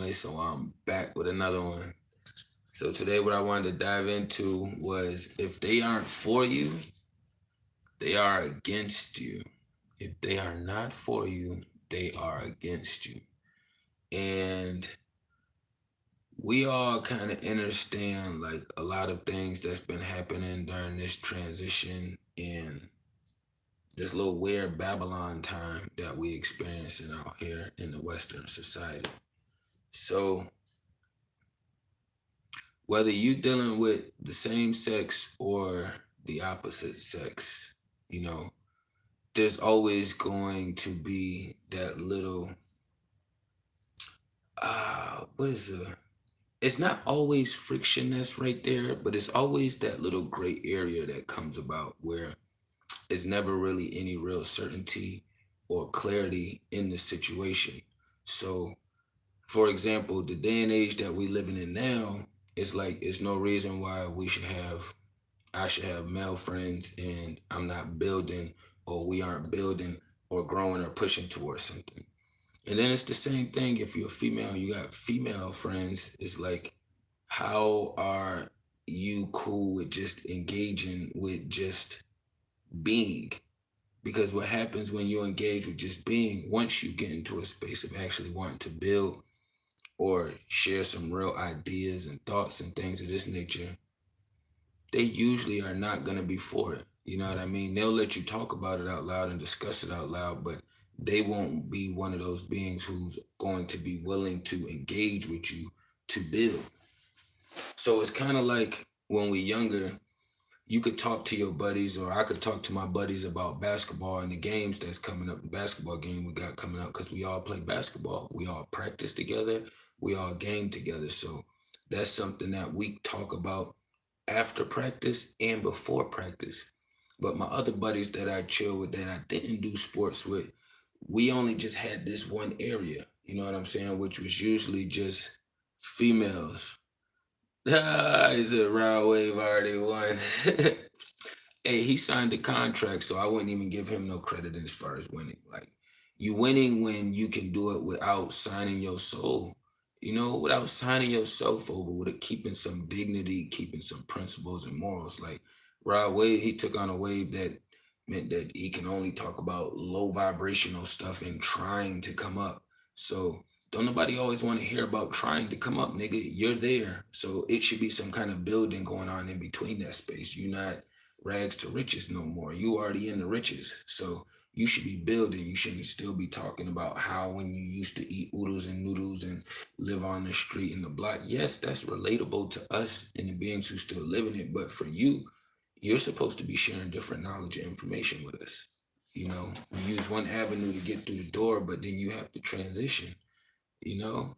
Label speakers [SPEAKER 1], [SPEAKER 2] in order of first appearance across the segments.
[SPEAKER 1] family. So I'm back with another one. So today, what I wanted to dive into was if they aren't for you, they are against you. If they are not for you, they are against you. And we all kind of understand like a lot of things that's been happening during this transition and this little weird Babylon time that we experiencing out here in the Western society. So whether you dealing with the same sex or the opposite sex, you know, there's always going to be that little what is it? It's not always friction that's right there, but it's always that little gray area that comes about where it's never really any real certainty or clarity in the situation. So for example, the day and age that we living in now, it's like it's no reason why I should have male friends and I'm not building or we aren't building or growing or pushing towards something. And then it's the same thing if you're a female, you got female friends. It's like, how are you cool with just engaging with just being? Because what happens when you engage with just being, once you get into a space of actually wanting to build or share some real ideas and thoughts and things of this nature, they usually are not going to be for it. You know what I mean? They'll let you talk about it out loud and discuss it out loud, but they won't be one of those beings who's going to be willing to engage with you to build. So it's kind of like when we're younger, you could talk to your buddies, or I could talk to my buddies about basketball and the games that's coming up, the basketball game we got coming up, because we all play basketball. We all practice together. We all game together. So that's something that we talk about after practice and before practice. But my other buddies that I chill with that I didn't do sports with, we only just had this one area, you know what I'm saying, which was usually just females. He said Rod Wave already won. Hey, he signed a contract, so I wouldn't even give him no credit as far as winning. Like, you winning when you can do it without signing your soul, without signing yourself over, with it, keeping some dignity, keeping some principles and morals. Like Rod Wave, he took on a wave that meant that he can only talk about low vibrational stuff and trying to come up. So don't nobody always want to hear about trying to come up, nigga. You're there. So it should be some kind of building going on in between that space. You're not rags to riches no more. You already in the riches. So you should be building. You shouldn't still be talking about how when you used to eat oodles and noodles and live on the street in the block. Yes, that's relatable to us and the beings who still live in it. But for you, you're supposed to be sharing different knowledge and information with us. You use one avenue to get through the door, but then you have to transition, you know?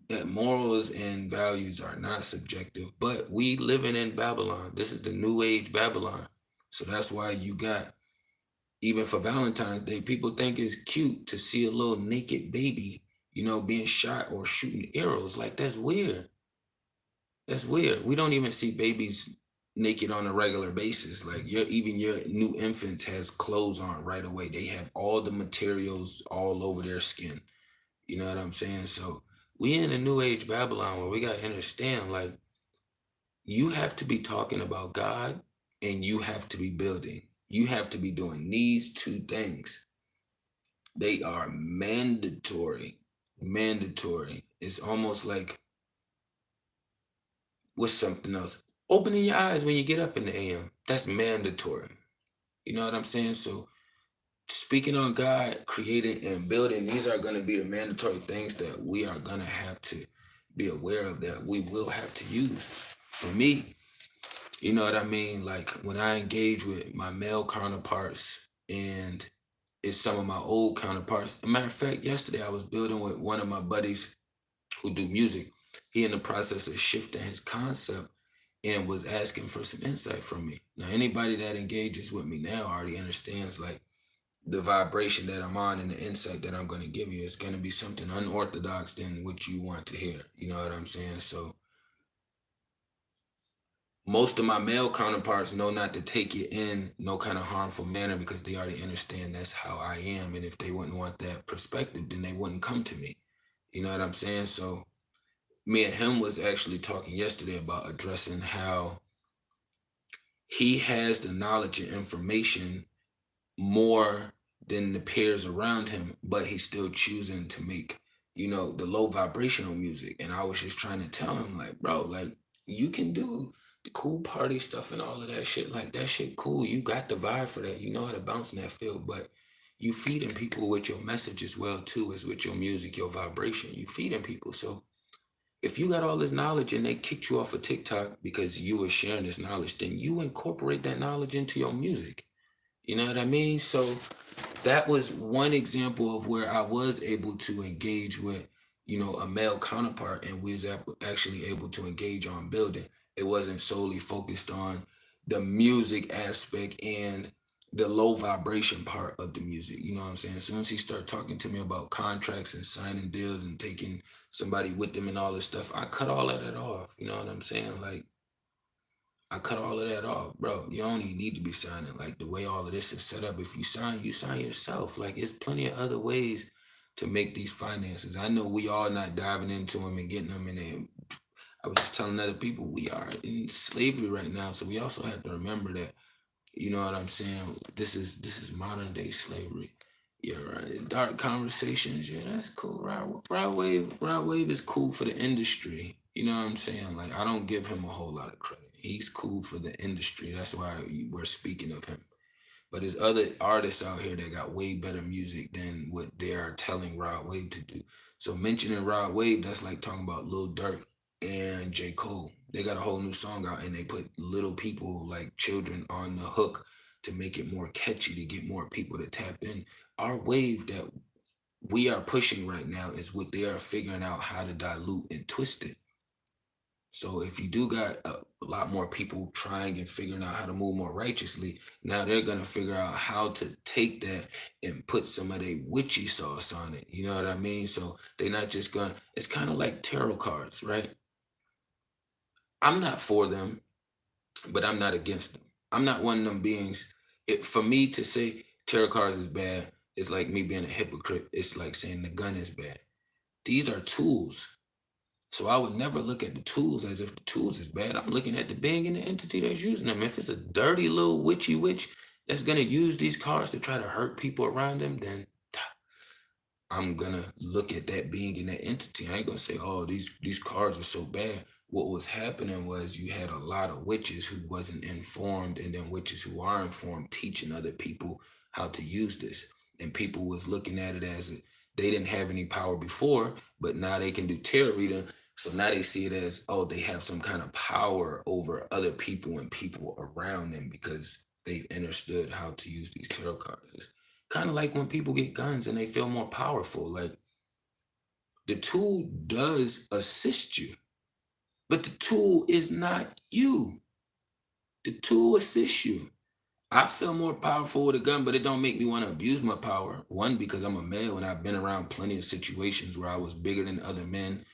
[SPEAKER 1] That morals and values are not subjective, but we living in Babylon. This is the new age Babylon. So that's why you got, even for Valentine's Day, people think it's cute to see a little naked baby, being shot or shooting arrows. Like, that's weird. That's weird. We don't even see babies naked on a regular basis. Like, even your new infants has clothes on right away. They have all the materials all over their skin. You know what I'm saying? So we in a new age Babylon where we gotta understand, like, you have to be talking about God and you have to be building. You have to be doing these two things. They are mandatory. Mandatory. It's almost like with something else. Opening your eyes when you get up in the AM. That's mandatory. You know what I'm saying? So speaking on God, creating and building, these are going to be the mandatory things that we are going to have to be aware of, that we will have to use. For me, you know what I mean? Like when I engage with my male counterparts and it's some of my old counterparts. As a matter of fact, yesterday I was building with one of my buddies who do music. He in the process of shifting his concept and was asking for some insight from me. Now, anybody that engages with me now already understands like the vibration that I'm on and the insight that I'm going to give you is going to be something unorthodox than what you want to hear. You know what I'm saying? So most of my male counterparts know not to take it in no kind of harmful manner because they already understand that's how I am. And if they wouldn't want that perspective, then they wouldn't come to me. You know what I'm saying? So me and him was actually talking yesterday about addressing how he has the knowledge and information more than the peers around him, but he's still choosing to make, the low vibrational music. And I was just trying to tell him, like, bro, like, you can do the cool party stuff and all of that shit. Like, that shit cool. You got the vibe for that. You know how to bounce in that field, but you feeding people with your message as well, too, as with your music, your vibration. You feeding people. So if you got all this knowledge and they kicked you off of TikTok because you were sharing this knowledge, then you incorporate that knowledge into your music. You know what I mean? So that was one example of where I was able to engage with, a male counterpart, and we was actually able to engage on building. It wasn't solely focused on the music aspect and the low vibration part of the music. You know what I'm saying? As soon as he started talking to me about contracts and signing deals and taking somebody with them and all this stuff, I cut all of that off. You know what I'm saying? Like, I cut all of that off, bro. You don't even need to be signing. Like, the way all of this is set up, if you sign yourself. Like, it's plenty of other ways to make these finances. I know we all not diving into them and getting them in there. I was just telling other people we are in slavery right now, so we also have to remember that. You know what I'm saying? This is modern day slavery. Yeah, right. Dark conversations. Yeah, that's cool. Rod Wave is cool for the industry. You know what I'm saying? Like, I don't give him a whole lot of credit. He's cool for the industry. That's why we're speaking of him. But there's other artists out here that got way better music than what they are telling Rod Wave to do. So mentioning Rod Wave, that's like talking about Lil Durk and J. Cole. They got a whole new song out and they put little people like children on the hook to make it more catchy, to get more people to tap in. Our wave that we are pushing right now is what they are figuring out how to dilute and twist it. So if you do got a lot more people trying and figuring out how to move more righteously, now they're gonna figure out how to take that and put some of their witchy sauce on it. You know what I mean? So they're not just gonna. It's kind of like tarot cards, right? I'm not for them, but I'm not against them. I'm not one of them beings. For me to say tarot cards is bad, it's like me being a hypocrite. It's like saying the gun is bad. These are tools. So I would never look at the tools as if the tools is bad. I'm looking at the being and the entity that's using them. If it's a dirty little witchy witch that's gonna use these cards to try to hurt people around them, then I'm gonna look at that being and that entity. I ain't gonna say, oh, these cards are so bad. What was happening was you had a lot of witches who wasn't informed, and then witches who are informed teaching other people how to use this. And people was looking at it as they didn't have any power before, but now they can do tarot reading. So now they see it as, oh, they have some kind of power over other people and people around them because they understood how to use these tarot cards. Kind of like when people get guns and they feel more powerful. Like, the tool does assist you, but the tool is not you. The tool assists you. I feel more powerful with a gun, but it don't make me want to abuse my power. One, because I'm a male and I've been around plenty of situations where I was bigger than other men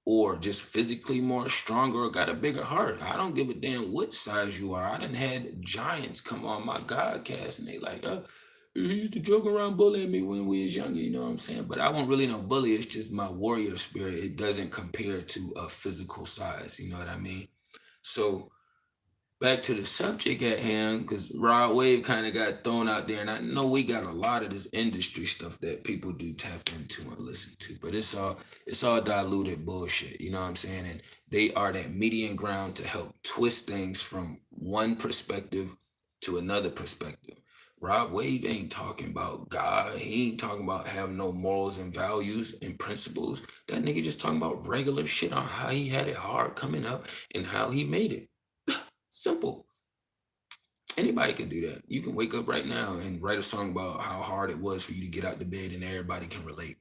[SPEAKER 1] or just physically more stronger or got a bigger heart. I don't give a damn what size you are. I done had giants come on my Godcast and they like, he used to joke around bullying me when we was younger, you know what I'm saying? But I won't really no bully. It's just my warrior spirit. It doesn't compare to a physical size. You know what I mean? So back to the subject at hand, because Rod Wave kind of got thrown out there, and I know we got a lot of this industry stuff that people do tap into and listen to, but it's all diluted bullshit. You know what I'm saying? And they are that median ground to help twist things from one perspective to another perspective. Rod Wave ain't talking about God. He ain't talking about having no morals and values and principles. That nigga just talking about regular shit on how he had it hard coming up and how he made it. Simple. Anybody can do that. You can wake up right now and write a song about how hard it was for you to get out the bed, and everybody can relate.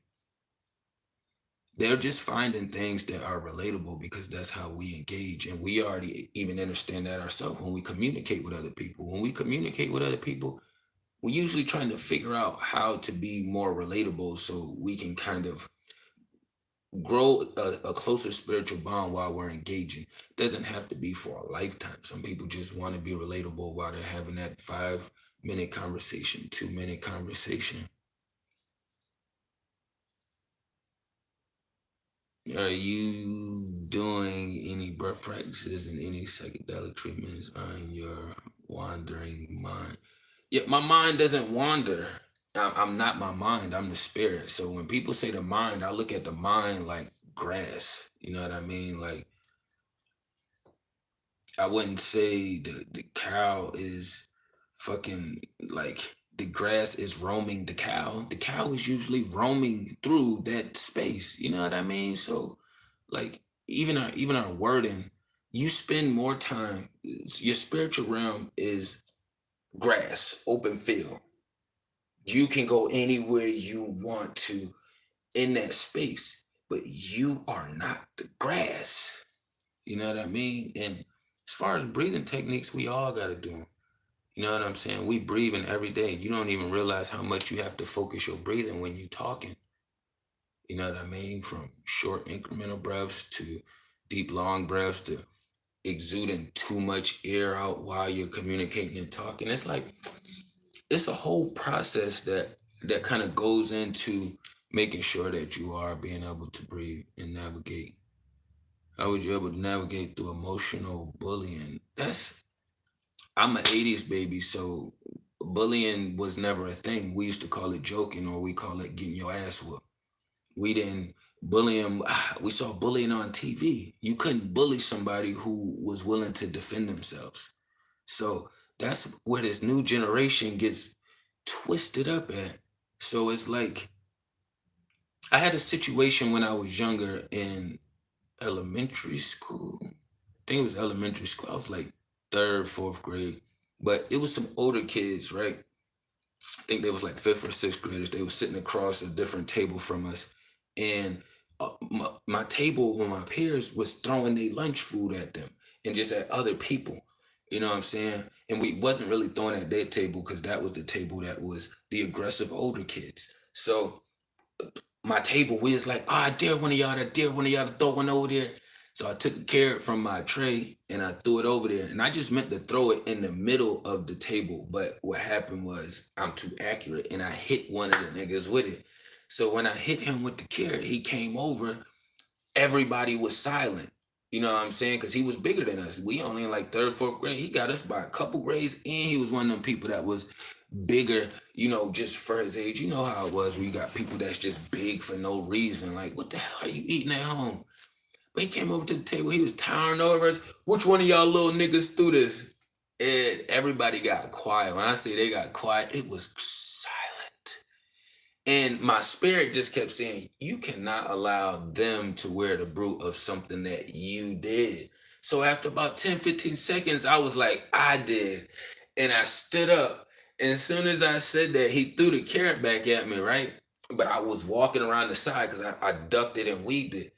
[SPEAKER 1] They're just finding things that are relatable because that's how we engage. And we already even understand that ourselves when we communicate with other people. When we communicate with other people, we're usually trying to figure out how to be more relatable so we can kind of grow a closer spiritual bond while we're engaging. It doesn't have to be for a lifetime. Some people just want to be relatable while they're having that 5 minute conversation, 2 minute conversation. Are you doing any breath practices and any psychedelic treatments on your wandering mind? Yeah, my mind doesn't wander. I'm not my mind. I'm the spirit. So when people say the mind, I look at the mind like grass. You know what I mean? Like I wouldn't say the cow is fucking like the grass is roaming the cow. The cow is usually roaming through that space. You know what I mean? So like even our wording, you spend more time. Your spiritual realm is grass, open field. You can go anywhere you want to in that space, but you are not the grass. You know what I mean? And as far as breathing techniques, we all got to do them. You know what I'm saying? We breathing every day. You don't even realize how much you have to focus your breathing when you talking. You know what I mean? From short incremental breaths to deep long breaths to exuding too much air out while you're communicating and talking. It's like it's a whole process that kind of goes into making sure that you are being able to breathe and navigate. How would you able to navigate through emotional bullying? I'm an 80s baby, so bullying was never a thing. We used to call it joking or we call it getting your ass whooped. We didn't bullying, we saw bullying on TV. You couldn't bully somebody who was willing to defend themselves. So that's where this new generation gets twisted up at. So it's like I had a situation when I was younger in elementary school. I think it was elementary school. I was like third, fourth grade. But it was some older kids, right? I think they was like fifth or sixth graders. They were sitting across a different table from us. And my table with my peers was throwing their lunch food at them and just at other people. You know what I'm saying? And we wasn't really throwing at their table because that was the table that was the aggressive older kids. So my table, we was like, I dare one of y'all, I dare one of y'all to throw one over there. So I took a carrot from my tray and I threw it over there. And I just meant to throw it in the middle of the table. But what happened was I'm too accurate and I hit one of the niggas with it. So when I hit him with the carrot, he came over, everybody was silent. You know what I'm saying? Because he was bigger than us. We only in like third, fourth grade. He got us by a couple grades, and he was one of them people that was bigger, just for his age. You know how it was when you got people that's just big for no reason. Like, what the hell are you eating at home? But he came over to the table. He was towering over us. Which one of y'all little niggas threw this? And everybody got quiet. When I say they got quiet, it was silent. And my spirit just kept saying, you cannot allow them to wear the brunt of something that you did. So after about 10, 15 seconds, I was like, I did. And I stood up. And as soon as I said that, he threw the carrot back at me, right? But I was walking around the side because I ducked it and weaved it.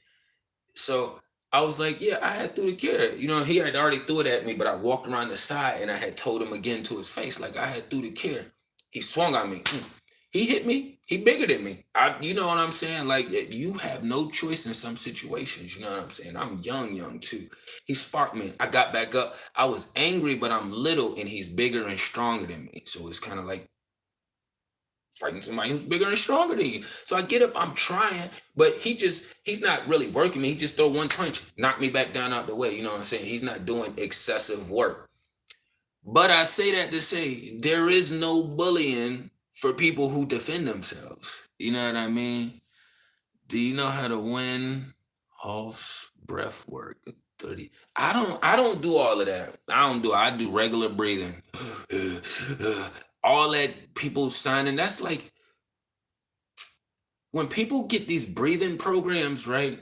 [SPEAKER 1] So I was like, yeah, I had threw the carrot. He had already threw it at me, but I walked around the side and I had told him again to his face, like I had threw the carrot. He swung on me. He hit me. He bigger than me. You know what I'm saying? Like you have no choice in some situations. You know what I'm saying? I'm young too. He sparked me. I got back up. I was angry, but I'm little and he's bigger and stronger than me. So it's kind of like fighting somebody who's bigger and stronger than you. So I get up, I'm trying, but he's not really working me. He just throw one punch, knock me back down out the way. You know what I'm saying? He's not doing excessive work. But I say that to say there is no bullying for people who defend themselves. You know what I mean? Do you know how to win half breath work? 30. I don't do all of that. I do regular breathing. All that people signing, that's like when people get these breathing programs, right?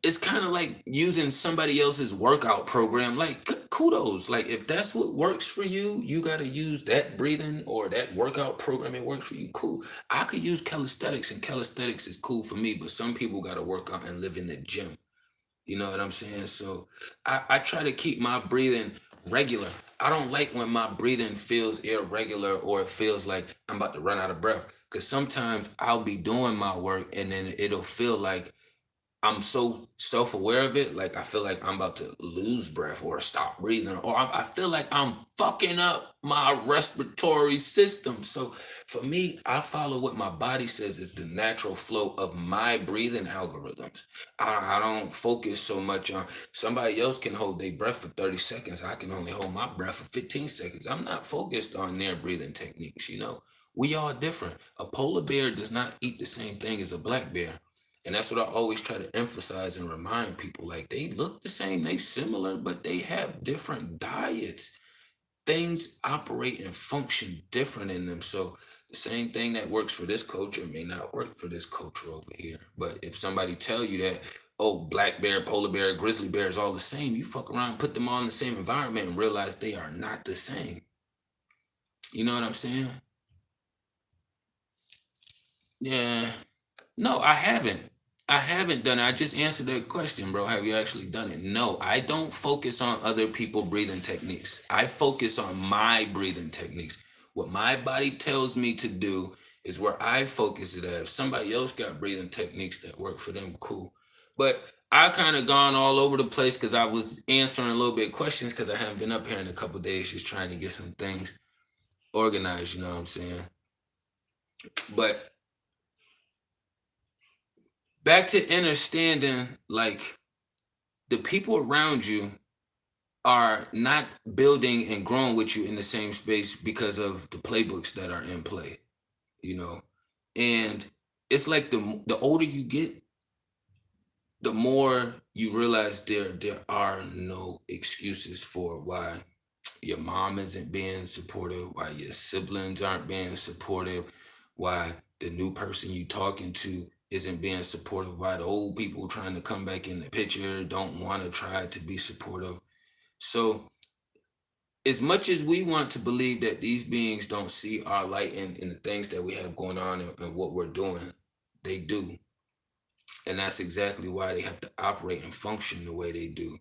[SPEAKER 1] It's kind of like using somebody else's workout program. Like, kudos. Like, if that's what works for you, you got to use that breathing or that workout program. It works for you. Cool. I could use calisthenics, and calisthenics is cool for me, but some people got to work out and live in the gym. You know what I'm saying? So I try to keep my breathing regular. I don't like when my breathing feels irregular or it feels like I'm about to run out of breath. Because sometimes I'll be doing my work and then it'll feel like I'm so self-aware of it, like I feel like I'm about to lose breath or stop breathing, or I feel like I'm fucking up my respiratory system. So for me, I follow what my body says is the natural flow of my breathing algorithms. I don't focus so much on somebody else can hold their breath for 30 seconds. I can only hold my breath for 15 seconds. I'm not focused on their breathing techniques, you know. We are different. A polar bear does not eat the same thing as a black bear. And that's what I always try to emphasize and remind people. Like they look the same, they similar, but they have different diets. Things operate and function different in them. So the same thing that works for this culture may not work for this culture over here. But if somebody tell you that, oh, black bear, polar bear, grizzly bear is all the same, you fuck around, put them all in the same environment and realize they are not the same. You know what I'm saying? Yeah. No, I haven't. I haven't done it. I just answered that question, bro. Have you actually done it? No, I don't focus on other people breathing techniques. I focus on my breathing techniques. What my body tells me to do is where I focus it at. If somebody else got breathing techniques that work for them, cool. But I kind of gone all over the place because I was answering a little bit of questions because I haven't been up here in a couple days just trying to get some things organized, you know what I'm saying? But back to understanding like the people around you are not building and growing with you in the same space because of the playbooks that are in play, you know. And it's like the older you get, the more you realize there are no excuses for why your mom isn't being supportive, why your siblings aren't being supportive, why the new person you talking to isn't being supportive, why the old people trying to come back in the picture don't want to try to be supportive. So as much as we want to believe that these beings don't see our light in the things that we have going on and what we're doing, they do. And that's exactly why they have to operate and function the way they do.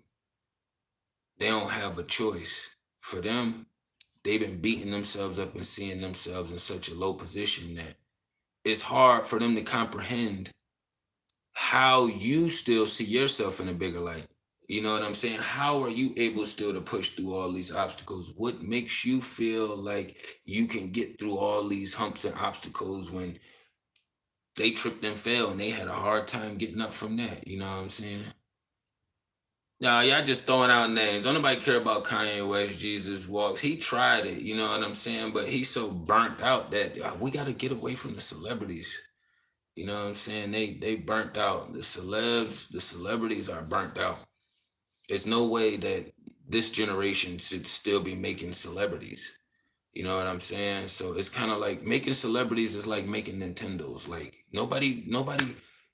[SPEAKER 1] They don't have a choice. For them, they've been beating themselves up and seeing themselves in such a low position that it's hard for them to comprehend how you still see yourself in a bigger light. You know what I'm saying? How are you able still to push through all these obstacles? What makes you feel like you can get through all these humps and obstacles when they tripped and fell and they had a hard time getting up from that? You know what I'm saying? Nah, y'all just throwing out names. Don't nobody care about Kanye West, Jesus Walks. He tried it, you know what I'm saying? But he's so burnt out that we got to get away from the celebrities. You know what I'm saying? They burnt out. The celebrities are burnt out. There's no way that this generation should still be making celebrities. You know what I'm saying? So it's kind of like making celebrities is like making Nintendos. Like nobody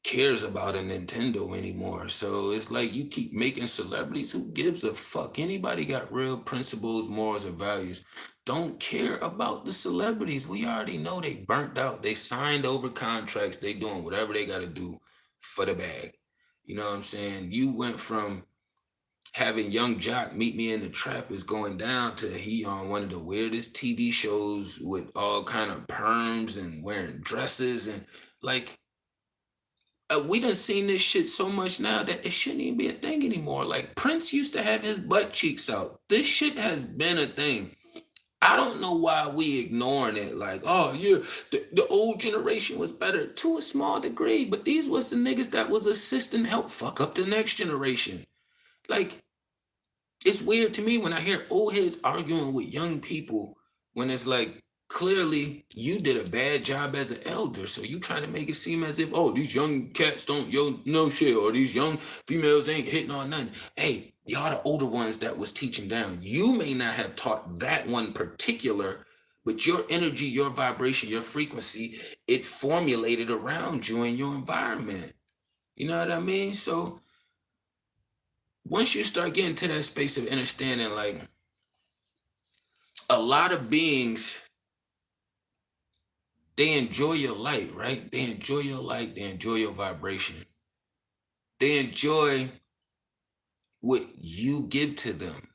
[SPEAKER 1] cares about a Nintendo anymore. So it's like you keep making celebrities. Who gives a fuck? Anybody got real principles, morals, or values? Don't care about the celebrities. We already know they burnt out. They signed over contracts. They doing whatever they got to do for the bag. You know what I'm saying? You went from having Young Jock meet me in the trap is going down to he on one of the weirdest TV shows with all kind of perms and wearing dresses and like we done seen this shit so much now that it shouldn't even be a thing anymore. Like Prince used to have his butt cheeks out. This shit has been a thing. I don't know why we ignoring it. Like, oh yeah, the old generation was better to a small degree, but these was the niggas that was assisting help fuck up the next generation. Like it's weird to me when I hear old heads arguing with young people when it's like clearly you did a bad job as an elder. So you trying to make it seem as if, oh, these young cats don't know shit, or these young females ain't hitting on nothing. Hey, y'all the older ones that was teaching down. You may not have taught that one particular, but your energy, your vibration, your frequency, it formulated around you and your environment. You know what I mean? So once you start getting to that space of understanding, like a lot of beings, they enjoy your light, right? They enjoy your light, they enjoy your vibration, they enjoy what you give to them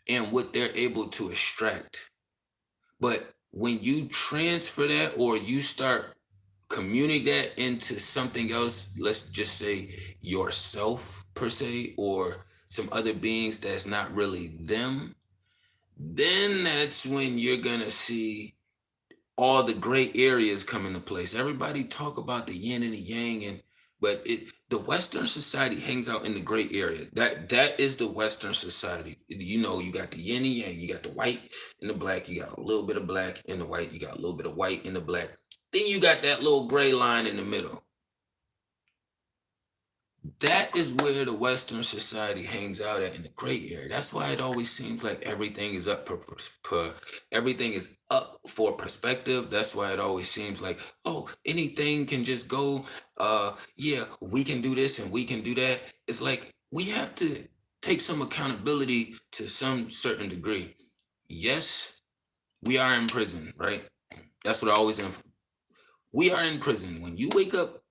[SPEAKER 1] and what they're able to extract. But when you transfer that or you start communicate that into something else, let's just say yourself per se, or some other beings that's not really them, then that's when you're gonna see all the gray areas come into place. Everybody talk about the yin and the yang, and but the Western society hangs out in the gray area. That is the Western society. You know, you got the yin and yang, you got the white and the black, you got a little bit of black in the white, you got a little bit of white in the black. Then you got that little gray line in the middle. That is where the Western society hangs out at, in the gray area. That's why it always seems like everything is up everything is up for perspective. That's why it always seems like, oh, anything can just go. Yeah, we can do this and we can do that. It's like we have to take some accountability to some certain degree. Yes, we are in prison, right? That's what I always am. We are in prison. When you wake up,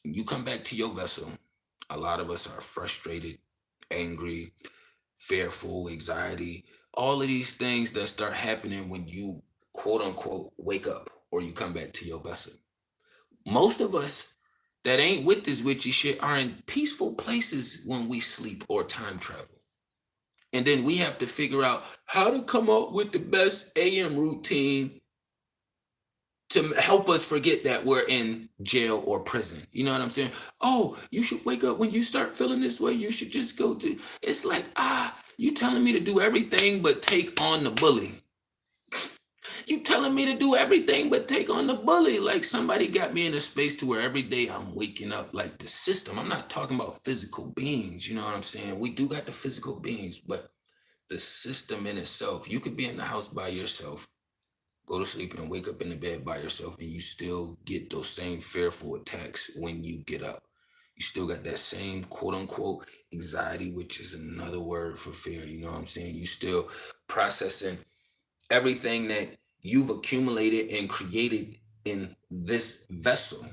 [SPEAKER 1] you come back to your vessel. A lot of us are frustrated, angry, fearful, anxiety, all of these things that start happening when you quote unquote wake up or you come back to your vessel. Most of us that ain't with this witchy shit are in peaceful places when we sleep or time travel. And then we have to figure out how to come up with the best AM routine to help us forget that we're in jail or prison. You know what I'm saying? Oh, you should wake up when you start feeling this way. You should just go to. It's like, you telling me to do everything but take on the bully. You telling me to do everything but take on the bully. Like somebody got me in a space to where every day I'm waking up like the system. I'm not talking about physical beings. You know what I'm saying? We do got the physical beings, but the system in itself. You could be in the house by yourself, go to sleep and wake up in the bed by yourself, and you still get those same fearful attacks when you get up. You still got that same quote unquote anxiety, which is another word for fear. You know what I'm saying? You still processing everything that you've accumulated and created in this vessel.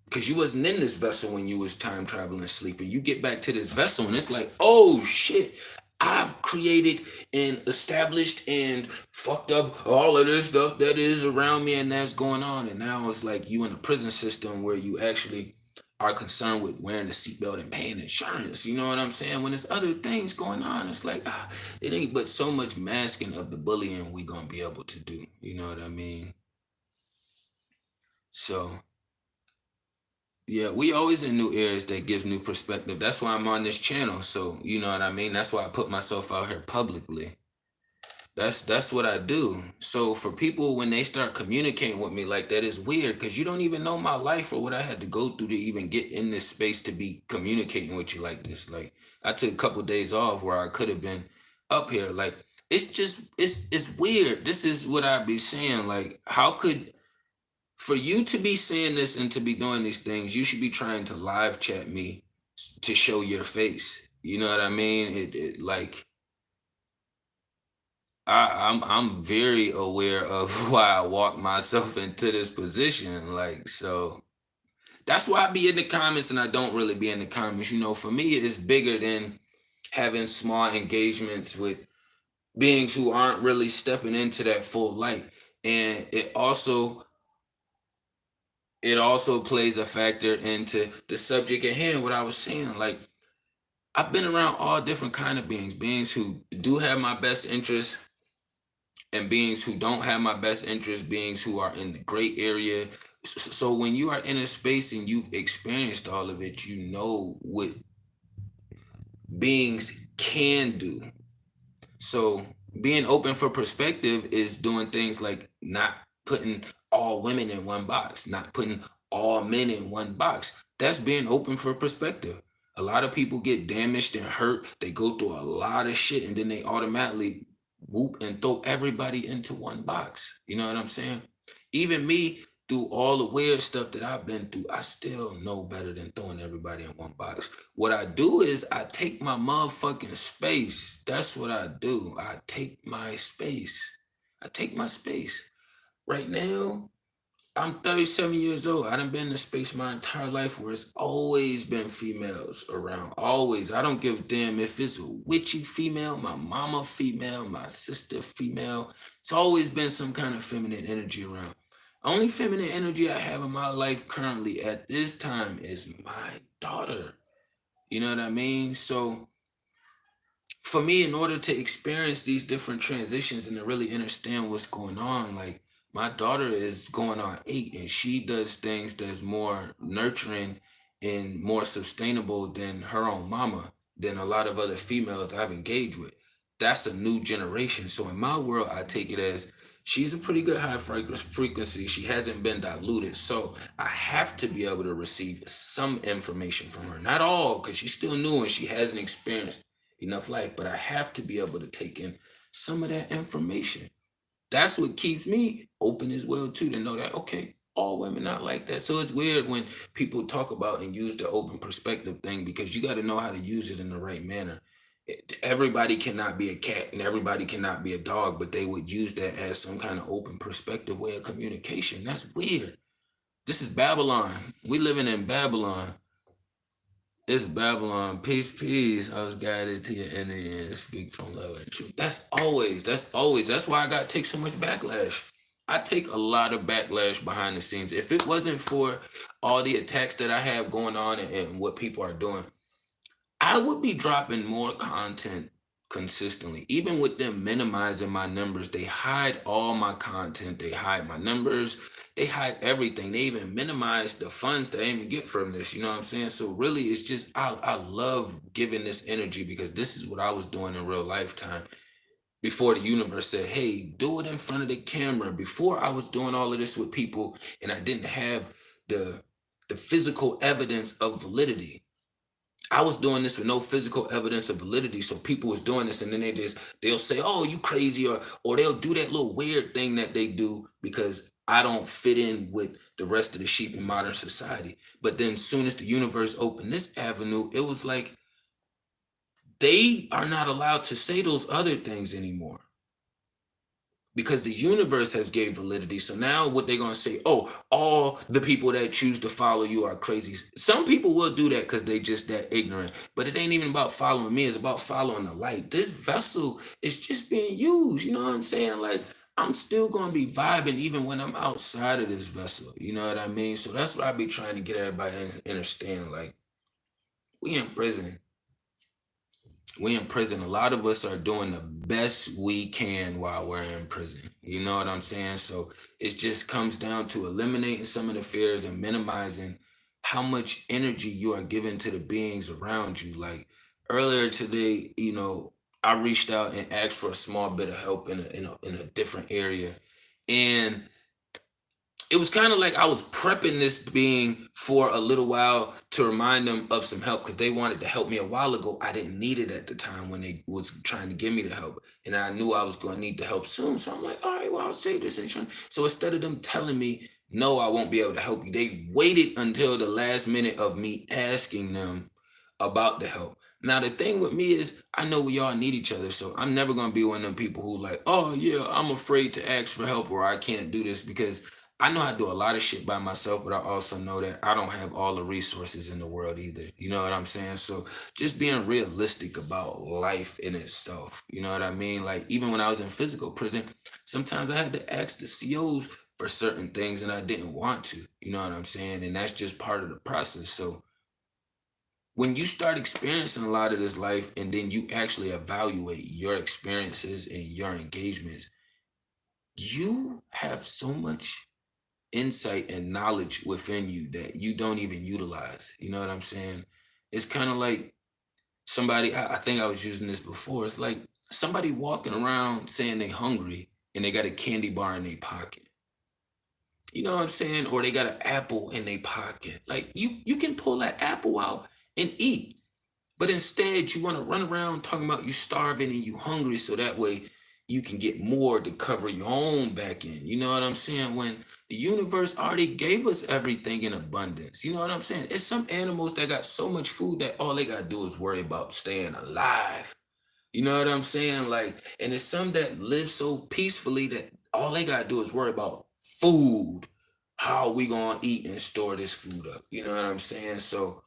[SPEAKER 1] Because you wasn't in this vessel when you was time traveling sleeping. You get back to this vessel and it's like, oh shit, I've created and established and fucked up all of this stuff that is around me and that's going on. And now it's like you in a prison system where you actually are concerned with wearing the seatbelt and paying insurance. You know what I'm saying? When there's other things going on, it's like, it ain't but so much masking of the bullying we gonna be able to do. You know what I mean? So yeah, we always in new areas that gives new perspective. That's why I'm on this channel. So you know what I mean? That's why I put myself out here publicly. That's what I do. So for people when they start communicating with me like that, is weird because you don't even know my life or what I had to go through to even get in this space to be communicating with you like this. Like I took a couple days off where I could have been up here. Like it's just it's weird. This is what I be saying. Like how could for you to be saying this and to be doing these things, you should be trying to live chat me to show your face. You know what I mean? It like I'm very aware of why I walked myself into this position. Like so that's why I be in the comments and I don't really be in the comments. You know, for me it's bigger than having small engagements with beings who aren't really stepping into that full light. And it also plays a factor into the subject at hand, what I was saying. Like I've been around all different kind of beings who do have my best interest and beings who don't have my best interest, beings who are in the gray area. So when you are in a space and you've experienced all of it, you know what beings can do. So being open for perspective is doing things like not putting all women in one box, not putting all men in one box. That's being open for perspective. A lot of people get damaged and hurt. They go through a lot of shit and then they automatically whoop and throw everybody into one box. You know what I'm saying? Even me, through all the weird stuff that I've been through, I still know better than throwing everybody in one box. What I do is I take my motherfucking space. That's what I do. I take my space. I take my space. Right now, I'm 37 years old. I done been in a space my entire life where it's always been females around. Always. I don't give a damn if it's a witchy female, my mama female, my sister female. It's always been some kind of feminine energy around. Only feminine energy I have in my life currently at this time is my daughter. You know what I mean? So for me, in order to experience these different transitions and to really understand what's going on, like my daughter is going on 8 and she does things that's more nurturing and more sustainable than her own mama, than a lot of other females I've engaged with. That's a new generation. So in my world, I take it as she's a pretty good high frequency. She hasn't been diluted. So I have to be able to receive some information from her. Not all, because she's still new and she hasn't experienced enough life, but I have to be able to take in some of that information. That's what keeps me open as well too, to know that okay, all women not like that. So it's weird when people talk about and use the open perspective thing, because you got to know how to use it in the right manner. Everybody cannot be a cat and everybody cannot be a dog, but they would use that as some kind of open perspective way of communication. That's weird. This is Babylon. We living in Babylon. It's Babylon. Peace, peace. I was guided to your energy and speak from love and truth. That's why I got to take so much backlash. I take a lot of backlash behind the scenes. If it wasn't for all the attacks that I have going on and what people are doing, I would be dropping more content consistently. Even with them minimizing my numbers, they hide all my content. They hide my numbers. They hide everything. They even minimize the funds that I even get from this. You know what I'm saying? So really, it's just I love giving this energy, because this is what I was doing in real lifetime before the universe said, "Hey, do it in front of the camera." Before I was doing all of this with people, and I didn't have the the physical evidence of validity. I was doing this with no physical evidence of validity. So people was doing this and then they'll say, "Oh, you crazy," or they'll do that little weird thing that they do because I don't fit in with the rest of the sheep in modern society. But then soon as the universe opened this avenue, it was like they are not allowed to say those other things anymore, because the universe has gave validity. So now what they're gonna say, oh, all the people that choose to follow you are crazy. Some people will do that because they just that ignorant. But it ain't even about following me, it's about following the light. This vessel is just being used. You know what I'm saying? Like I'm still gonna be vibing even when I'm outside of this vessel. You know what I mean? So that's what I be trying to get everybody to understand. Like we in prison, we in prison. A lot of us are doing the best we can while we're in prison. You know what I'm saying? So it just comes down to eliminating some of the fears and minimizing how much energy you are giving to the beings around you. Like earlier today, I reached out and asked for a small bit of help in a different area. And it was kind of like I was prepping this being for a little while to remind them of some help, because they wanted to help me a while ago. I didn't need it at the time when they was trying to give me the help, and I knew I was going to need the help soon. So I'm like, all right, well, I'll save this insurance. So instead of them telling me no, I won't be able to help you, they waited until the last minute of me asking them about the help. Now the thing with me is I know we all need each other, so I'm never gonna be one of them people who like, oh yeah, I'm afraid to ask for help or I can't do this, because I know I do a lot of shit by myself, but I also know that I don't have all the resources in the world either. You know what I'm saying? So just being realistic about life in itself. You know what I mean? Like even when I was in physical prison, sometimes I had to ask the COs for certain things and I didn't want to. You know what I'm saying? And that's just part of the process. So when you start experiencing a lot of this life and then you actually evaluate your experiences and your engagements, you have so much insight and knowledge within you that you don't even utilize. You know what I'm saying? It's kind of like somebody, I think I was using this before. It's like somebody walking around saying they hungry and they got a candy bar in their pocket. You know what I'm saying? Or they got an apple in their pocket. Like you can pull that apple out and eat. But instead, you want to run around talking about you starving and you hungry, so that way you can get more to cover your own back end. You know what I'm saying? When the universe already gave us everything in abundance. You know what I'm saying? It's some animals that got so much food that all they gotta do is worry about staying alive. You know what I'm saying? Like, and it's some that live so peacefully that all they gotta do is worry about food. How are we gonna eat and store this food up? You know what I'm saying? So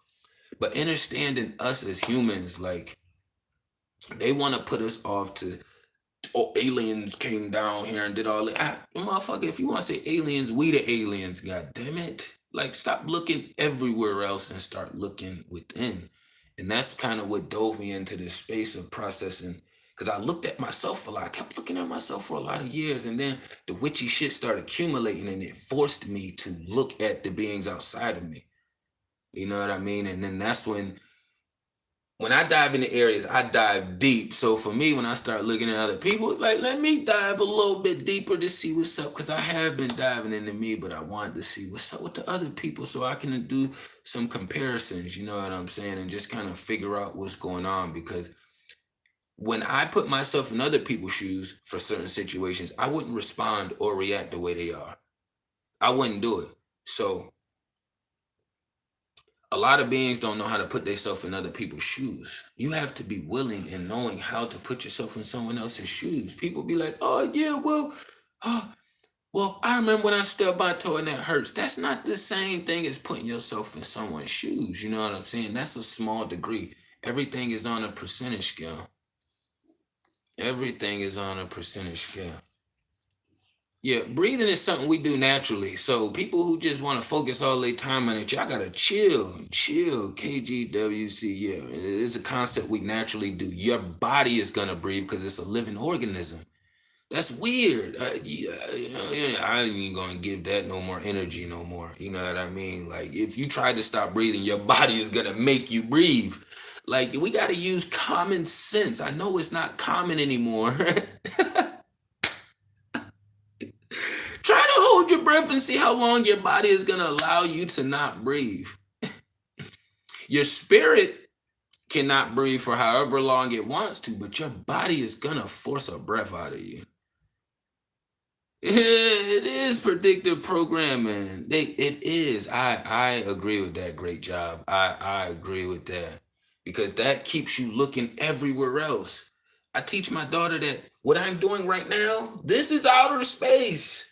[SPEAKER 1] but understanding us as humans, like they want to put us off to oh, aliens came down here and did all that. Motherfucker, if you want to say aliens, we the aliens, god damn it. Like, stop looking everywhere else and start looking within. And that's kind of what dove me into this space of processing. Because I looked at myself a lot. I kept looking at myself for a lot of years. And then the witchy shit started accumulating and it forced me to look at the beings outside of me. You know what I mean? And then that's when I dive into areas, I dive deep. So for me, when I start looking at other people, it's like, let me dive a little bit deeper to see what's up. Because I have been diving into me, but I wanted to see what's up with the other people so I can do some comparisons, you know what I'm saying? And just kind of figure out what's going on. Because when I put myself in other people's shoes for certain situations, I wouldn't respond or react the way they are. I wouldn't do it. So a lot of beings don't know how to put themselves in other people's shoes. You have to be willing and knowing how to put yourself in someone else's shoes. People be like, oh yeah, well, I remember when I stubbed my toe and that hurts. That's not the same thing as putting yourself in someone's shoes. You know what I'm saying? That's a small degree. Everything is on a percentage scale. Everything is on a percentage scale. Yeah, breathing is something we do naturally. So people who just want to focus all their time on it, y'all gotta chill. KGWC. Yeah, it's a concept we naturally do. Your body is gonna breathe because it's a living organism. That's weird. I ain't gonna give that no more energy no more. You know what I mean? Like, if you try to stop breathing, your body is gonna make you breathe. Like, we gotta use common sense. I know it's not common anymore. Try to hold your breath and see how long your body is going to allow you to not breathe. Your spirit cannot breathe for however long it wants to, but your body is going to force a breath out of you. It is predictive programming. It is. I agree with that. Great job. I agree with that. Because that keeps you looking everywhere else. I teach my daughter that what I'm doing right now, this is outer space.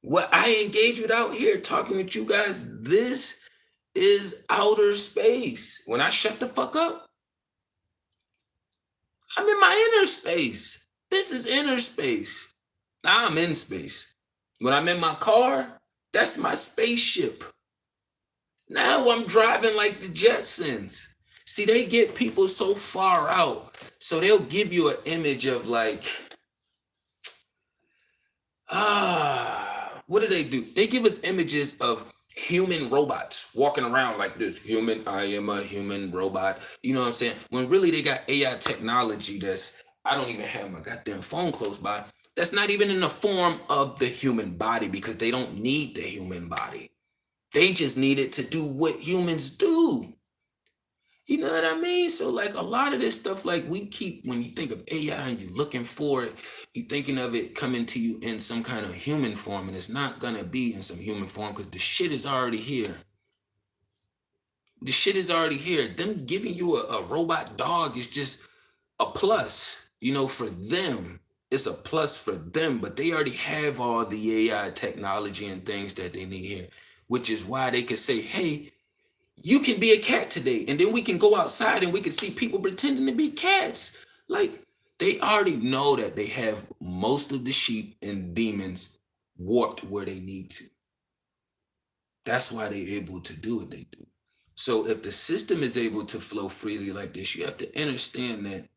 [SPEAKER 1] What I engage with out here talking with you guys, this is outer space. When I shut the fuck up, I'm in my inner space. This is inner space. Now I'm in space. When I'm in my car, that's my spaceship. Now I'm driving like the Jetsons. See, they get people so far out. So they'll give you an image of like, what do? They give us images of human robots walking around like this. Human, I am a human robot. You know what I'm saying? When really they got AI technology that's, I don't even have my goddamn phone close by. That's not even in the form of the human body because they don't need the human body. They just need it to do what humans do. You know what I mean? So like a lot of this stuff, like we keep, when you think of AI and you're looking for it, you're thinking of it coming to you in some kind of human form, and it's not gonna be in some human form because the shit is already here. The shit is already here. Them giving you a robot dog is just a plus, you know, for them. It's a plus for them, but they already have all the AI technology and things that they need here, which is why they could say, hey, you can be a cat today, and then we can go outside and we can see people pretending to be cats. Like, they already know that they have most of the sheep and demons warped where they need to. That's why they're able to do what they do. So if the system is able to flow freely like this, you have to understand that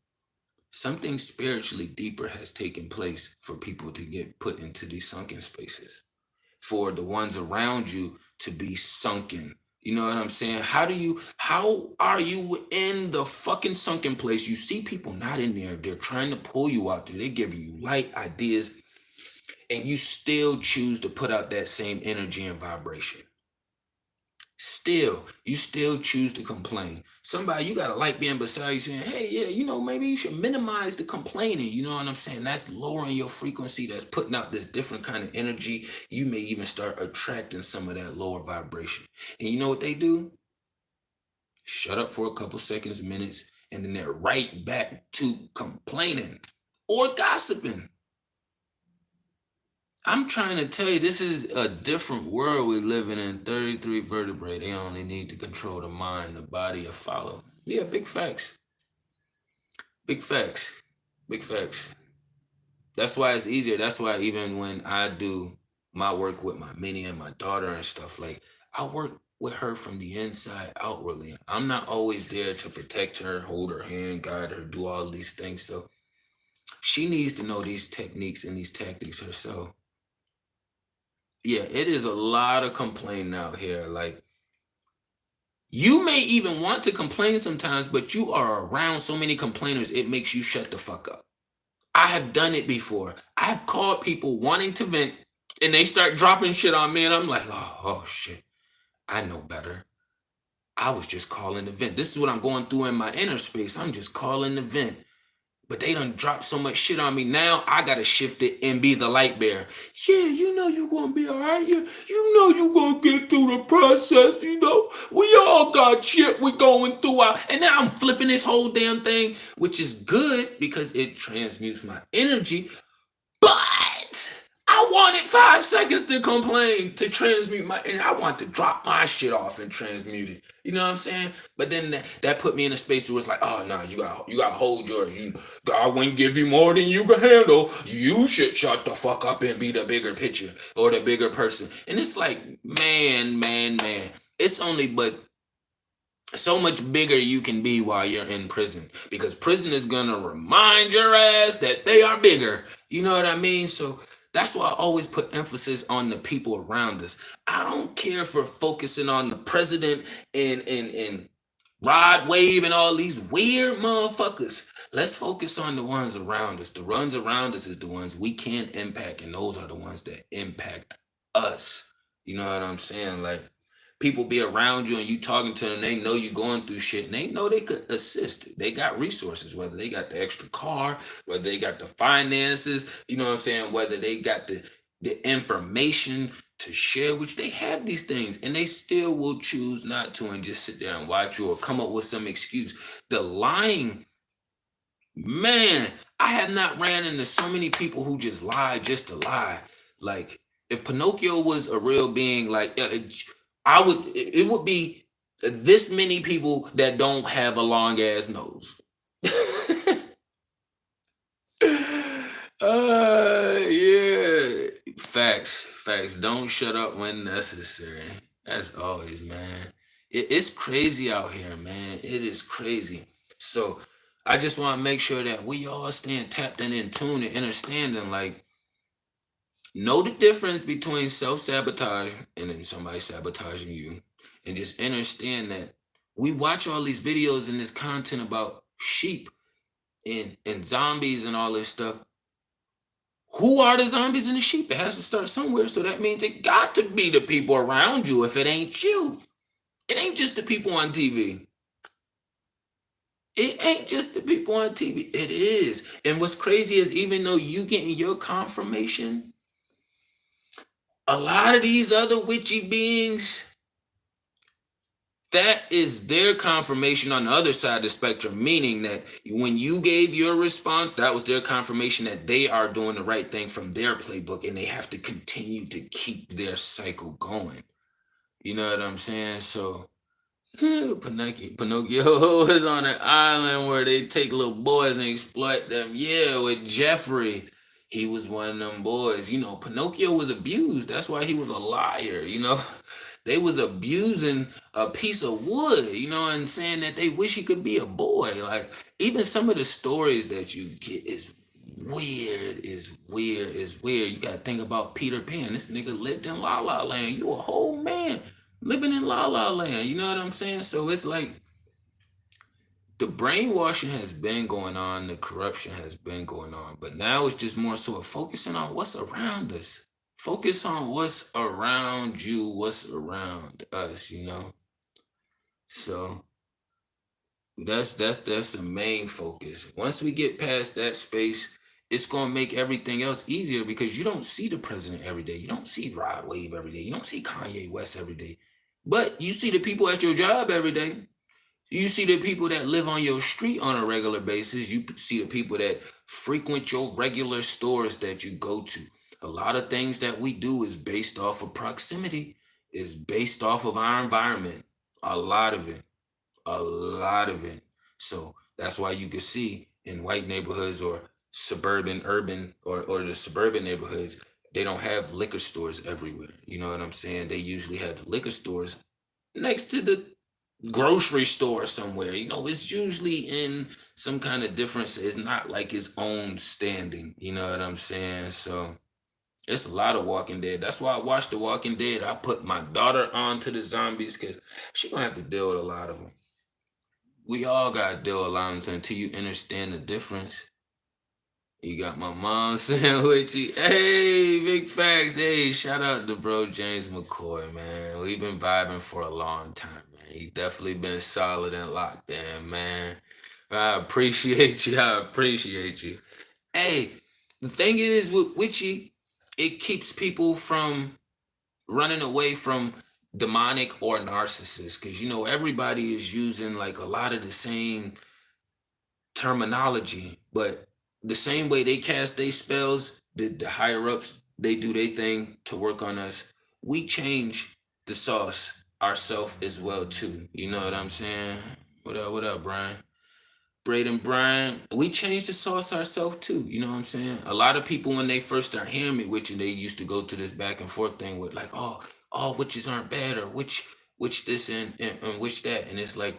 [SPEAKER 1] something spiritually deeper has taken place for people to get put into these sunken spaces, for the ones around you to be sunken. You know what I'm saying? How are you in the fucking sunken place? You see people not in there. They're trying to pull you out there. They're giving you light ideas, and you still choose to put out that same energy and vibration. You still choose to complain. Somebody, you got a light being beside you saying, hey, yeah, you know, maybe you should minimize the complaining. You know what I'm saying? That's lowering your frequency. That's putting out this different kind of energy. You may even start attracting some of that lower vibration. And you know what they do? Shut up for a couple seconds, minutes, and then they're right back to complaining or gossiping. I'm trying to tell you, this is a different world we're living in. 33 vertebrae. They only need to control the mind, the body, or follow. Yeah, big facts. Big facts. Big facts. That's why it's easier. That's why even when I do my work with my mini and my daughter and stuff, like I work with her from the inside outwardly. I'm not always there to protect her, hold her hand, guide her, do all these things. So she needs to know these techniques and these tactics herself. Yeah, it is a lot of complaining out here. Like you may even want to complain sometimes, but you are around so many complainers, it makes you shut the fuck up. I have done it before. I have called people wanting to vent and they start dropping shit on me, and I'm like, oh shit, I know better. I was just calling the vent. This is what I'm going through in my inner space. I'm just calling the vent. But they done dropped so much shit on me. Now I gotta shift it and be the light bearer. Yeah, you know you gonna be all right. You know you gonna get through the process. You know we all got shit we going through. And now I'm flipping this whole damn thing, which is good because it transmutes my energy. But I wanted 5 seconds to complain to transmute my, and I want to drop my shit off and transmute it. You know what I'm saying? But then that put me in a space where it's like, oh no, you got to hold yours. God wouldn't give you more than you can handle. You should shut the fuck up and be the bigger picture or the bigger person. And it's like, man, it's only but so much bigger you can be while you're in prison, because prison is gonna remind your ass that they are bigger. You know what I mean? So that's why I always put emphasis on the people around us. I don't care for focusing on the president and Rod Wave and all these weird motherfuckers. Let's focus on the ones around us. The ones around us is the ones we can impact, and those are the ones that impact us. You know what I'm saying? Like people be around you and you talking to them, they know you going through shit and they know they could assist. They got resources, whether they got the extra car, whether they got the finances, you know what I'm saying, whether they got the information to share, which they have these things, and they still will choose not to and just sit there and watch you or come up with some excuse. The lying, man, I have not ran into so many people who just lie just to lie. Like if Pinocchio was a real being, like I would, it would be this many people that don't have a long ass nose. Yeah, facts. Don't shut up when necessary. As always, man. It's crazy out here, man. It is crazy. So I just want to make sure that we all stand tapped and in tune and understanding, like, know the difference between self-sabotage and then somebody sabotaging you. And just understand that we watch all these videos and this content about sheep and zombies and all this stuff. Who are the zombies and the sheep? It has to start somewhere. So that means it got to be the people around you if it ain't you. It ain't just the people on TV. It ain't just the people on TV. It is. And what's crazy is even though you getting your confirmation, a lot of these other witchy beings, that is their confirmation on the other side of the spectrum, meaning that when you gave your response, that was their confirmation that they are doing the right thing from their playbook and they have to continue to keep their cycle going. You know what I'm saying? So Pinocchio is on an island where they take little boys and exploit them. Yeah, with Jeffrey. He was one of them boys. You know, Pinocchio was abused. That's why he was a liar, you know. They was abusing a piece of wood, you know, and saying that they wish he could be a boy. Like, even some of the stories that you get is weird. You gotta think about Peter Pan. This nigga lived in La La Land. You a whole man living in La La Land. You know what I'm saying? So it's like the brainwashing has been going on, the corruption has been going on, but now it's just more so of focusing on what's around us. Focus on what's around you, what's around us, you know. So that's the main focus. Once we get past that space, it's gonna make everything else easier because you don't see the president every day. You don't see Rod Wave every day. You don't see Kanye West every day. But you see the people at your job every day. You see the people that live on your street on a regular basis. You see the people that frequent your regular stores that you go to. A lot of things that we do is based off of proximity, is based off of our environment. A lot of it. A lot of it. So that's why you can see in white neighborhoods or suburban, urban, or the suburban neighborhoods, they don't have liquor stores everywhere. You know what I'm saying? They usually have the liquor stores next to the grocery store somewhere. You know, it's usually in some kind of difference. It's not like its own standing. You know what I'm saying? So it's a lot of Walking Dead. That's why I watched The Walking Dead. I put my daughter on to the zombies because she gonna have to deal with a lot of them. We all gotta deal with a lot of them until you understand the difference. You got my mom saying with you. Hey, big facts. Hey, shout out to bro James McCoy, man. We've been vibing for a long time, man. He definitely been solid and locked in, man. I appreciate you. I appreciate you. Hey, the thing is with Witchy, it keeps people from running away from demonic or narcissists. Cause you know, everybody is using like a lot of the same terminology, but the same way they cast their spells, the higher ups, they do their thing to work on us. We change the sauce ourselves as well too. You know what I'm saying? What up, Brian? Braden Brian, we changed the sauce ourselves too. You know what I'm saying? A lot of people when they first start hearing me, which they used to go to this back and forth thing with like, oh, all witches aren't bad, or which this and which that. And it's like,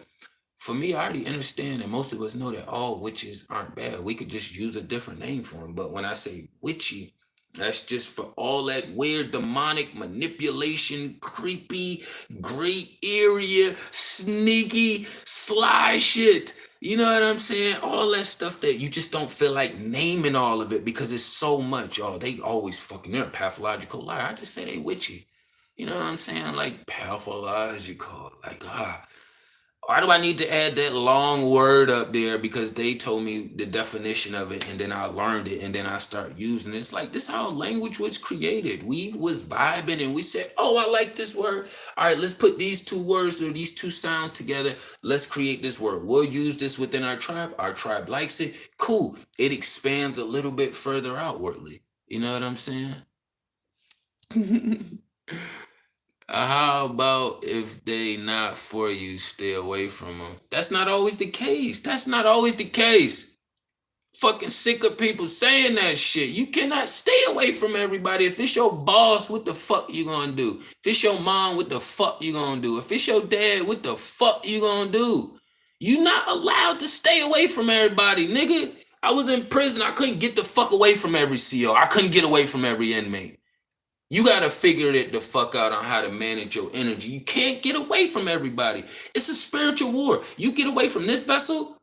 [SPEAKER 1] for me, I already understand, and most of us know that all witches aren't bad. We could just use a different name for them. But when I say witchy, that's just for all that weird demonic manipulation, creepy, gray area, sneaky, sly shit. You know what I'm saying? All that stuff that you just don't feel like naming all of it because it's so much. Oh, they always fucking, they're a pathological liar. I just say they witchy. You know what I'm saying? Like pathological. Like, why do I need to add that long word up there? Because they told me the definition of it, and then I learned it, and then I start using it. It's like this: how language was created. We was vibing, and we said, "Oh, I like this word. All right, let's put these two words or these two sounds together. Let's create this word. We'll use this within our tribe. Our tribe likes it. Cool. It expands a little bit further outwardly. You know what I'm saying? How about if they not for you, stay away from them? That's not always the case. That's not always the case. Fucking sick of people saying that shit. You cannot stay away from everybody. If it's your boss, what the fuck you gonna do? If it's your mom, what the fuck you gonna do? If it's your dad, what the fuck you gonna do? You not allowed to stay away from everybody, nigga. I was in prison. I couldn't get the fuck away from every CO. I couldn't get away from every inmate. You got to figure it the fuck out on how to manage your energy. You can't get away from everybody. It's a spiritual war. You get away from this vessel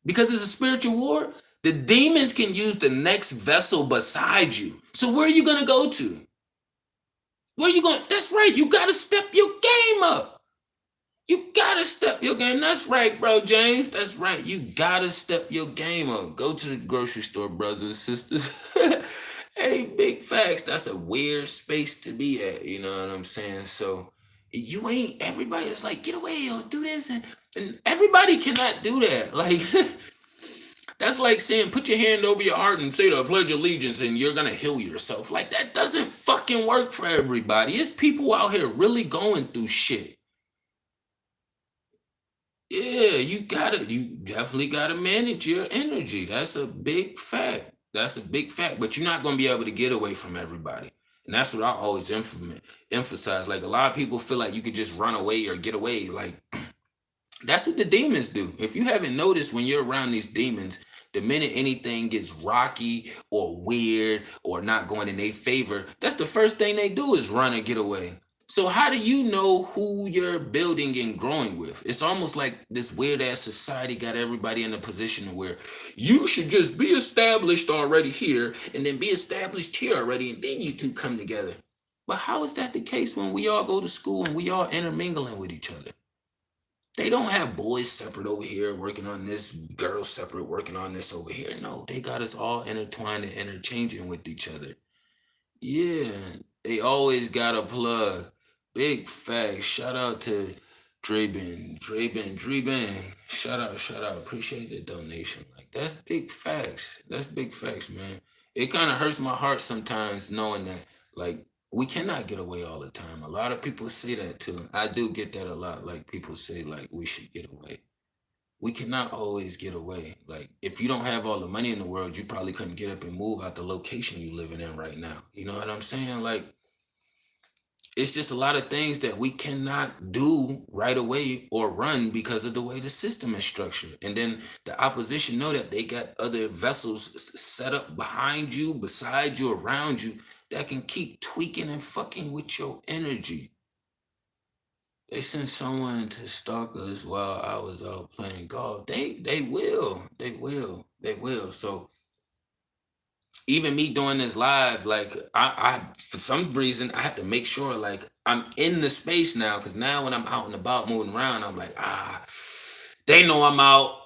[SPEAKER 1] because it's a spiritual war. The demons can use the next vessel beside you. So where are you going to go to? Where are you going? That's right. You got to step your game up. You got to step your game. That's right, bro, James. That's right. You got to step your game up. Go to the grocery store, brothers and sisters. Hey, big facts. That's a weird space to be at. You know what I'm saying? So you ain't everybody is like, get away or do this. And everybody cannot do that. Like, that's like saying, put your hand over your heart and say the Pledge of Allegiance and you're going to heal yourself. Like, that doesn't fucking work for everybody. It's people out here really going through shit. Yeah, you definitely gotta manage your energy. That's a big fact. That's a big fact. But you're not gonna be able to get away from everybody. And that's what I always emphasize. Like a lot of people feel like you could just run away or get away. Like that's what the demons do. If you haven't noticed when you're around these demons, the minute anything gets rocky or weird or not going in their favor, that's the first thing they do is run and get away. So how do you know who you're building and growing with? It's almost like this weird ass society got everybody in a position where you should just be established already here and then be established here already and then you two come together. But how is that the case when we all go to school and we all intermingling with each other? They don't have boys separate over here working on this, girls separate working on this over here. No, they got us all intertwined and interchanging with each other. Yeah, they always got a plug. Big facts. Shout out to Draben. Shout out. Appreciate the donation. Like that's big facts. That's big facts, man. It kind of hurts my heart sometimes knowing that like we cannot get away all the time. A lot of people say that too. I do get that a lot. Like people say like we should get away. We cannot always get away. Like, if you don't have all the money in the world, you probably couldn't get up and move out the location you living in right now. You know what I'm saying? Like, it's just a lot of things that we cannot do right away or run because of the way the system is structured. And then the opposition know that they got other vessels set up behind you, beside you, around you, that can keep tweaking and fucking with your energy. They sent someone to stalk us while I was out playing golf. They will. They will. They will. So even me doing this live, like I for some reason I have to make sure like I'm in the space now, because now when I'm out and about moving around, I'm like, they know I'm out.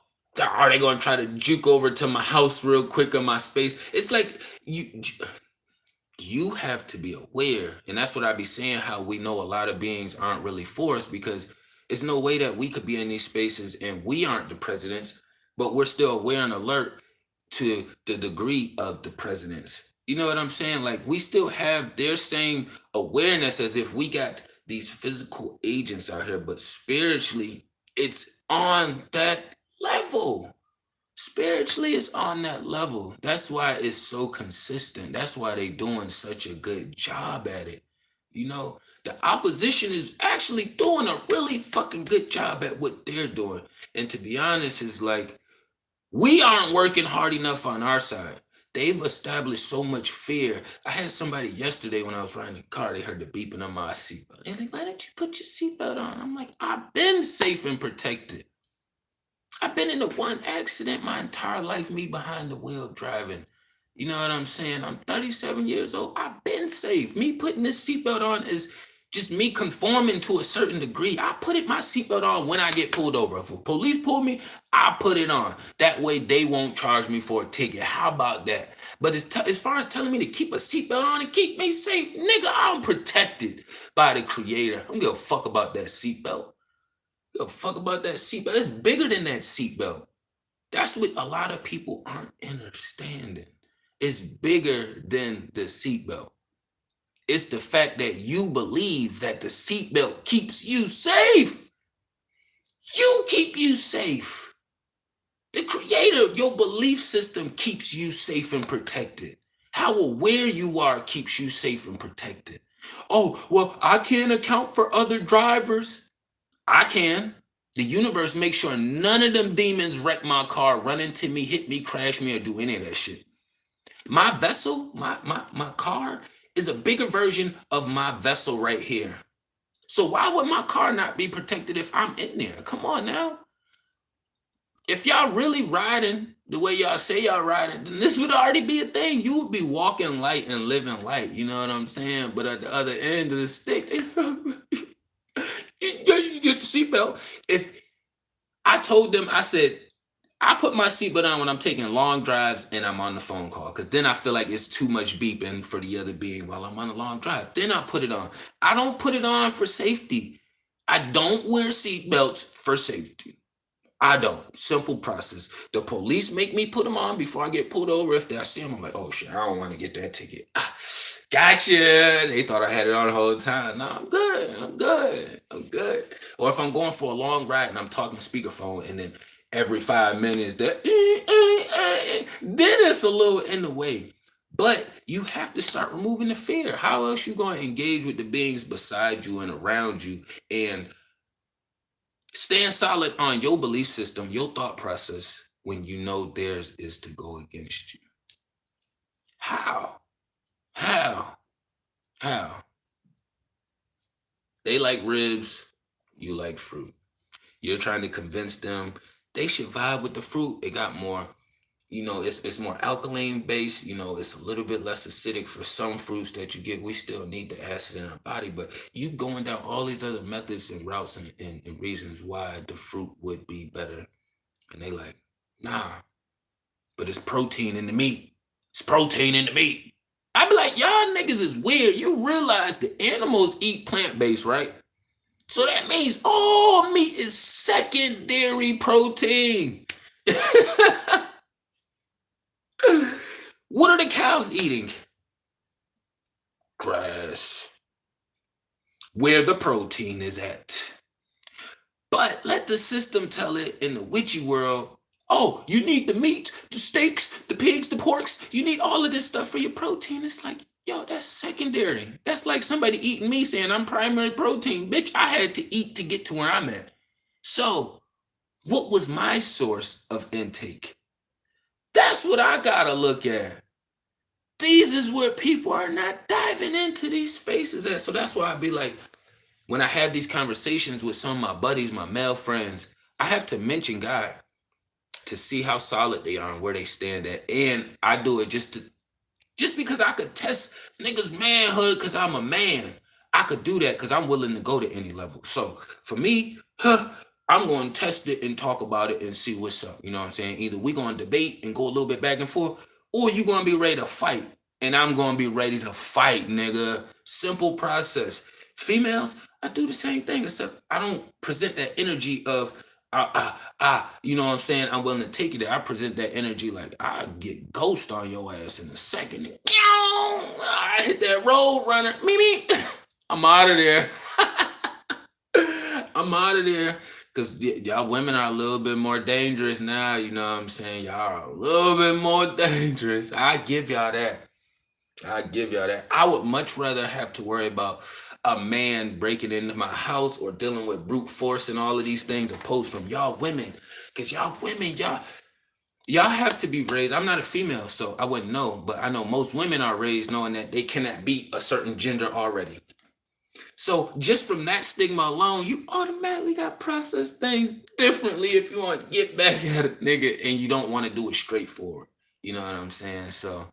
[SPEAKER 1] Are they gonna try to juke over to my house real quick in my space? It's like you have to be aware. And that's what I be saying, how we know a lot of beings aren't really for us, because it's no way that we could be in these spaces and we aren't the presidents, but we're still aware and alert to the degree of the presidents. You know what I'm saying? Like, we still have their same awareness as if we got these physical agents out here, but spiritually, it's on that level. Spiritually, it's on that level. That's why it's so consistent. That's why they doing such a good job at it. You know, the opposition is actually doing a really fucking good job at what they're doing. And to be honest, it's like, we aren't working hard enough on our side. They've established so much fear. I had somebody yesterday when I was riding the car, they heard the beeping on my seatbelt. They're like, why didn't you put your seatbelt on? I'm like, I've been safe and protected. I've been in the one accident my entire life, me behind the wheel driving. You know what I'm saying? I'm 37 years old. I've been safe. Me putting this seatbelt on is just me conforming to a certain degree. I put my seatbelt on when I get pulled over. If a police pull me, I put it on. That way they won't charge me for a ticket. How about that? But as far as telling me to keep a seatbelt on and keep me safe, nigga, I'm protected by the creator. I don't give a fuck about that seatbelt. Give a fuck about that seatbelt. It's bigger than that seatbelt. That's what a lot of people aren't understanding. It's bigger than the seatbelt. It's the fact that you believe that the seatbelt keeps you safe. You keep you safe. The creator of your belief system keeps you safe and protected. How aware you are keeps you safe and protected. Oh, well, I can't account for other drivers. I can. The universe makes sure none of them demons wreck my car, run into me, hit me, crash me, or do any of that shit. My vessel, my car, is a bigger version of my vessel right here. So why would my car not be protected if I'm in there? Come on now. If y'all really riding the way y'all say y'all riding, then this would already be a thing. You would be walking light and living light. You know what I'm saying? But at the other end of the stick, you get the seatbelt. If I told them, I said, I put my seatbelt on when I'm taking long drives and I'm on the phone call, because then I feel like it's too much beeping for the other being while I'm on a long drive. Then I put it on. I don't put it on for safety. I don't wear seatbelts for safety. I don't. Simple process. The police make me put them on before I get pulled over. If I see them, I'm like, oh shit, I don't want to get that ticket. Gotcha. They thought I had it on the whole time. No, I'm good. I'm good. I'm good. Or if I'm going for a long ride and I'm talking speakerphone, and then every 5 minutes that then it's a little in the way. But you have to start removing the fear. How else you going to engage with the beings beside you and around you, and stand solid on your belief system, your thought process, when you know theirs is to go against you? How? How? They like ribs, you like fruit. You're trying to convince them they should vibe with the fruit. It got more, it's more alkaline based. It's a little bit less acidic for some fruits that you get. We still need the acid in our body, but you going down all these other methods and routes and reasons why the fruit would be better. And they like, nah, but it's protein in the meat. It's protein in the meat. I be like, y'all niggas is weird. You realize the animals eat plant-based, right? So that means all meat is secondary protein. What are the cows eating? Grass. Where the protein is at. But let the system tell it in the witchy world, oh, you need the meat, the steaks, the pigs, the porks. You need all of this stuff for your protein. It's like, yo, that's secondary. That's like somebody eating me saying I'm primary protein. Bitch, I had to eat to get to where I'm at. So, what was my source of intake? That's what I gotta look at. These is where people are not diving into these spaces at. So that's why I be like, when I have these conversations with some of my buddies, my male friends, I have to mention God to see how solid they are and where they stand at. And I do it just because I could test niggas' manhood because I'm a man. I could do that because I'm willing to go to any level. So for me, I'm going to test it and talk about it and see what's up. You know what I'm saying? Either we going to debate and go a little bit back and forth, or you going to be ready to fight. And I'm going to be ready to fight, nigga. Simple process. Females, I do the same thing, except I don't present that energy of, you know what I'm saying? I'm willing to take it there. I present that energy like I get ghost on your ass in a second. I hit that road runner. Me. I'm out of there. I'm out of there. Because y'all women are a little bit more dangerous now. You know what I'm saying? Y'all are a little bit more dangerous. I give y'all that. I would much rather have to worry about a man breaking into my house or dealing with brute force and all of these things opposed from y'all women. Because y'all women, y'all have to be raised. I'm not a female, so I wouldn't know. But I know most women are raised knowing that they cannot be a certain gender already. So just from that stigma alone, you automatically got processed things differently if you want to get back at a nigga and you don't want to do it straightforward. You know what I'm saying? So,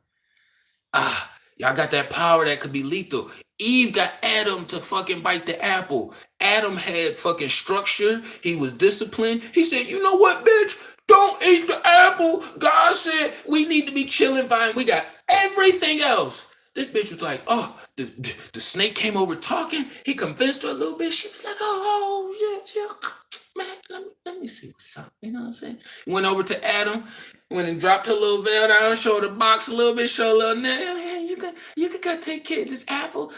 [SPEAKER 1] y'all got that power that could be lethal. Eve got Adam to fucking bite the apple. Adam had fucking structure. He was disciplined. He said, you know what, bitch? Don't eat the apple. God said we need to be chilling, fine. We got everything else. This bitch was like, oh, the snake came over talking. He convinced her a little bit. She was like, oh, yeah. Man, let me see what's up. You know what I'm saying? Went over to Adam, went and dropped her little veil down, showed her box a little bit, showed a little nigga, you can go take care of this apple.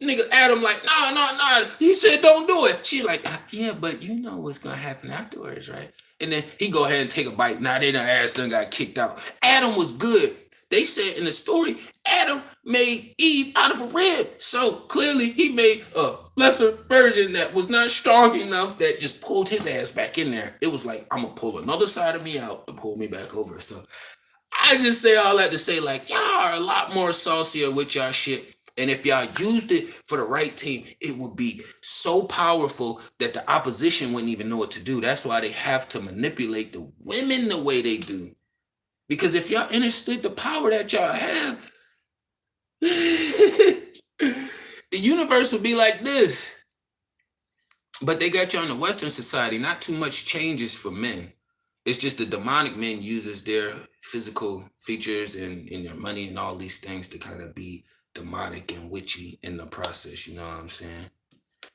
[SPEAKER 1] Nigga, Adam like, no. He said, don't do it. She like, yeah, but you know what's gonna happen afterwards, right? And then he go ahead and take a bite. Now they done ass done got kicked out. Adam was good. They said in the story, Adam made Eve out of a rib. So clearly he made a lesser version that was not strong enough that just pulled his ass back in there. It was like, I'm going to pull another side of me out and pull me back over. So I just say all that to say, like, y'all are a lot more saucier with y'all shit. And if y'all used it for the right team, it would be so powerful that the opposition wouldn't even know what to do. That's why they have to manipulate the women the way they do. Because if y'all understood the power that y'all have, the universe would be like this. But they got y'all in the Western society. Not too much changes for men. It's just the demonic men uses their physical features and their money and all these things to kind of be demonic and witchy in the process. You know what I'm saying?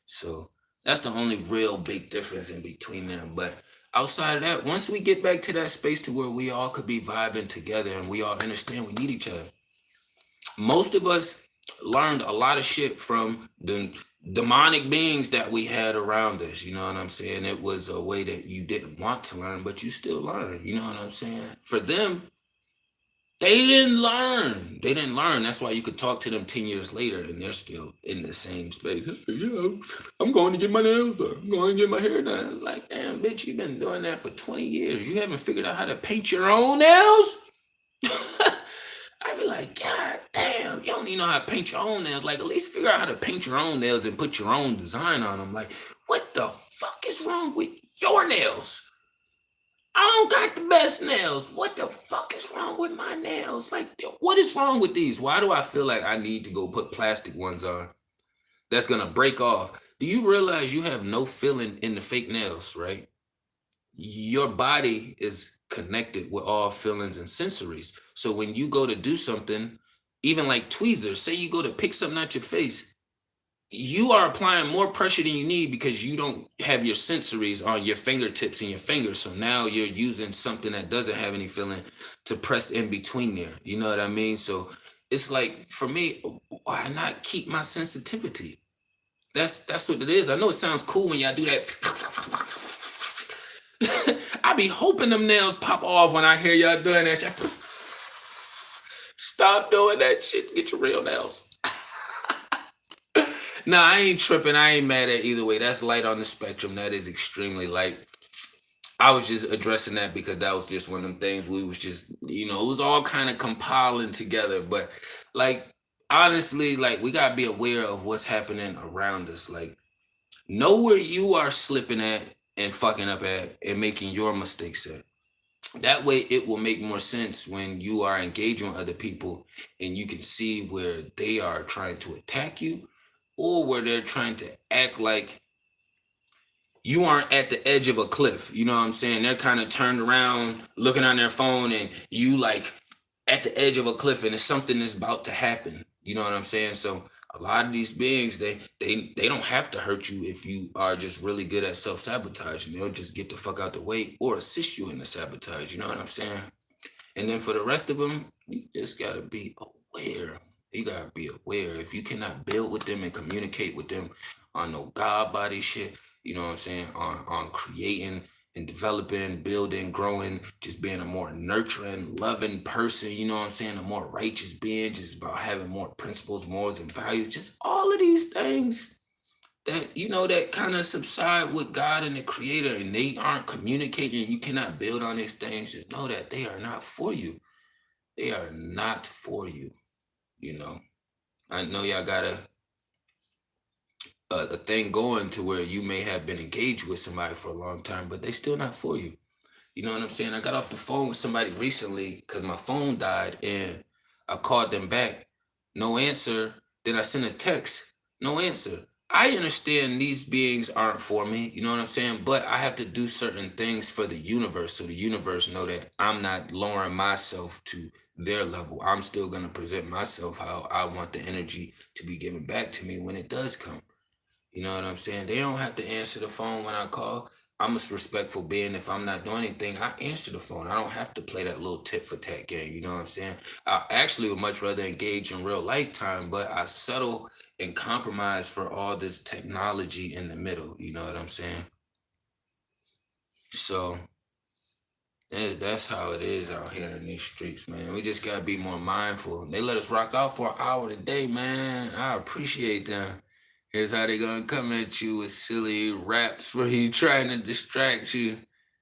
[SPEAKER 1] So that's the only real big difference in between them. But outside of that, once we get back to that space to where we all could be vibing together and we all understand we need each other. Most of us learned a lot of shit from the demonic beings that we had around us. You know what I'm saying? It was a way that you didn't want to learn, but you still learned. You know what I'm saying? For them, they didn't learn. That's why you could talk to them 10 years later and they're still in the same space. Yeah, I'm going to get my nails done. I'm going to get my hair done. Like, damn, bitch, you've been doing that for 20 years. You haven't figured out how to paint your own nails? I'd be like, God damn, you don't even know how to paint your own nails. Like, at least figure out how to paint your own nails and put your own design on them. Like, what the fuck is wrong with your nails? I don't got the best nails. What the fuck is wrong with my nails? Like, what is wrong with these? Why do I feel like I need to go put plastic ones on that's gonna break off? Do you realize you have no feeling in the fake nails, right? Your body is connected with all feelings and sensories. So when you go to do something, even like tweezers, say you go to pick something out your face, you are applying more pressure than you need because you don't have your sensories on your fingertips and your fingers. So now you're using something that doesn't have any feeling to press in between there. You know what I mean? So it's like, for me, why not keep my sensitivity? That's what it is. I know it sounds cool when y'all do that. I be hoping them nails pop off when I hear y'all doing that shit. Stop doing that shit. Get your real nails. Nah, I ain't tripping. I ain't mad at either way. That's light on the spectrum. That is extremely light. I was just addressing that because that was just one of them things we was just, it was all kind of compiling together. But like honestly, like we gotta be aware of what's happening around us. Like know where you are slipping at and fucking up at and making your mistakes at. That way it will make more sense when you are engaging with other people and you can see where they are trying to attack you or where they're trying to act like you aren't at the edge of a cliff. You know what I'm saying? They're kind of turned around looking on their phone and you like at the edge of a cliff and it's something that's about to happen. You know what I'm saying? So a lot of these beings, they don't have to hurt you if you are just really good at self-sabotage. And they'll just get the fuck out the way or assist you in the sabotage. You know what I'm saying? And then for the rest of them, you just gotta be aware. You gotta be aware. If you cannot build with them and communicate with them on no God body shit, you know what I'm saying? On creating and developing, building, growing, just being a more nurturing, loving person, you know what I'm saying? A more righteous being, just about having more principles, morals, and values, just all of these things that that kind of subside with God and the creator and they aren't communicating, you cannot build on these things, just know that they are not for you. They are not for you. you know I know y'all got a thing going to where you may have been engaged with somebody for a long time, but they still not for you. You know what I'm saying? I got off the phone with somebody recently because my phone died and I called them back. No answer. Then I sent a text. No answer. I understand these beings aren't for me. You know what I'm saying? But I have to do certain things for the universe so the universe know that I'm not lowering myself to their level. I'm still going to present myself how I want the energy to be given back to me when it does come. You know what I'm saying? They don't have to answer the phone when I call. I'm a respectful being. If I'm not doing anything, I answer the phone. I don't have to play that little tit for tat game. You know what I'm saying? I actually would much rather engage in real lifetime, but I settle and compromise for all this technology in the middle. You know what I'm saying? So that's how it is out here in these streets, man. We just gotta be more mindful. They let us rock out for an hour today, man. I appreciate them. Here's how they gonna come at you with silly raps where you trying to distract you.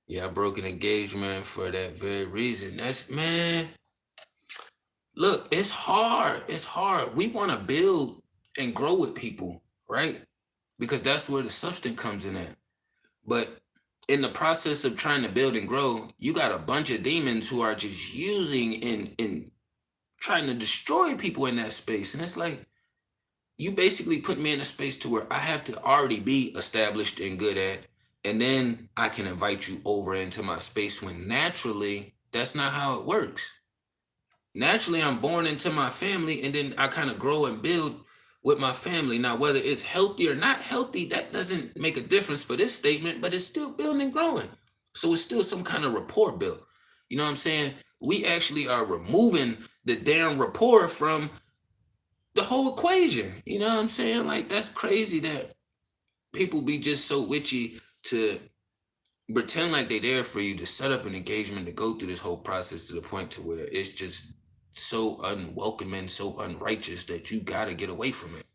[SPEAKER 1] Yeah, I broke an engagement for that very reason. That's man. Look, it's hard. It's hard. We want to build and grow with people, right? Because that's where the substance comes in at. But in the process of trying to build and grow, you got a bunch of demons who are just using and trying to destroy people in that space. And it's like, you basically put me in a space to where I have to already be established and good at, and then I can invite you over into my space when naturally that's not how it works. Naturally, I'm born into my family and then I kind of grow and build with my family. Now, whether it's healthy or not healthy, that doesn't make a difference for this statement, but it's still building and growing. So it's still some kind of rapport built. You know what I'm saying? We actually are removing the damn rapport from the whole equation. You know what I'm saying? Like that's crazy that people be just so witchy to pretend like they're there for you to set up an engagement to go through this whole process to the point to where it's just so unwelcoming, so unrighteous that you gotta get away from it.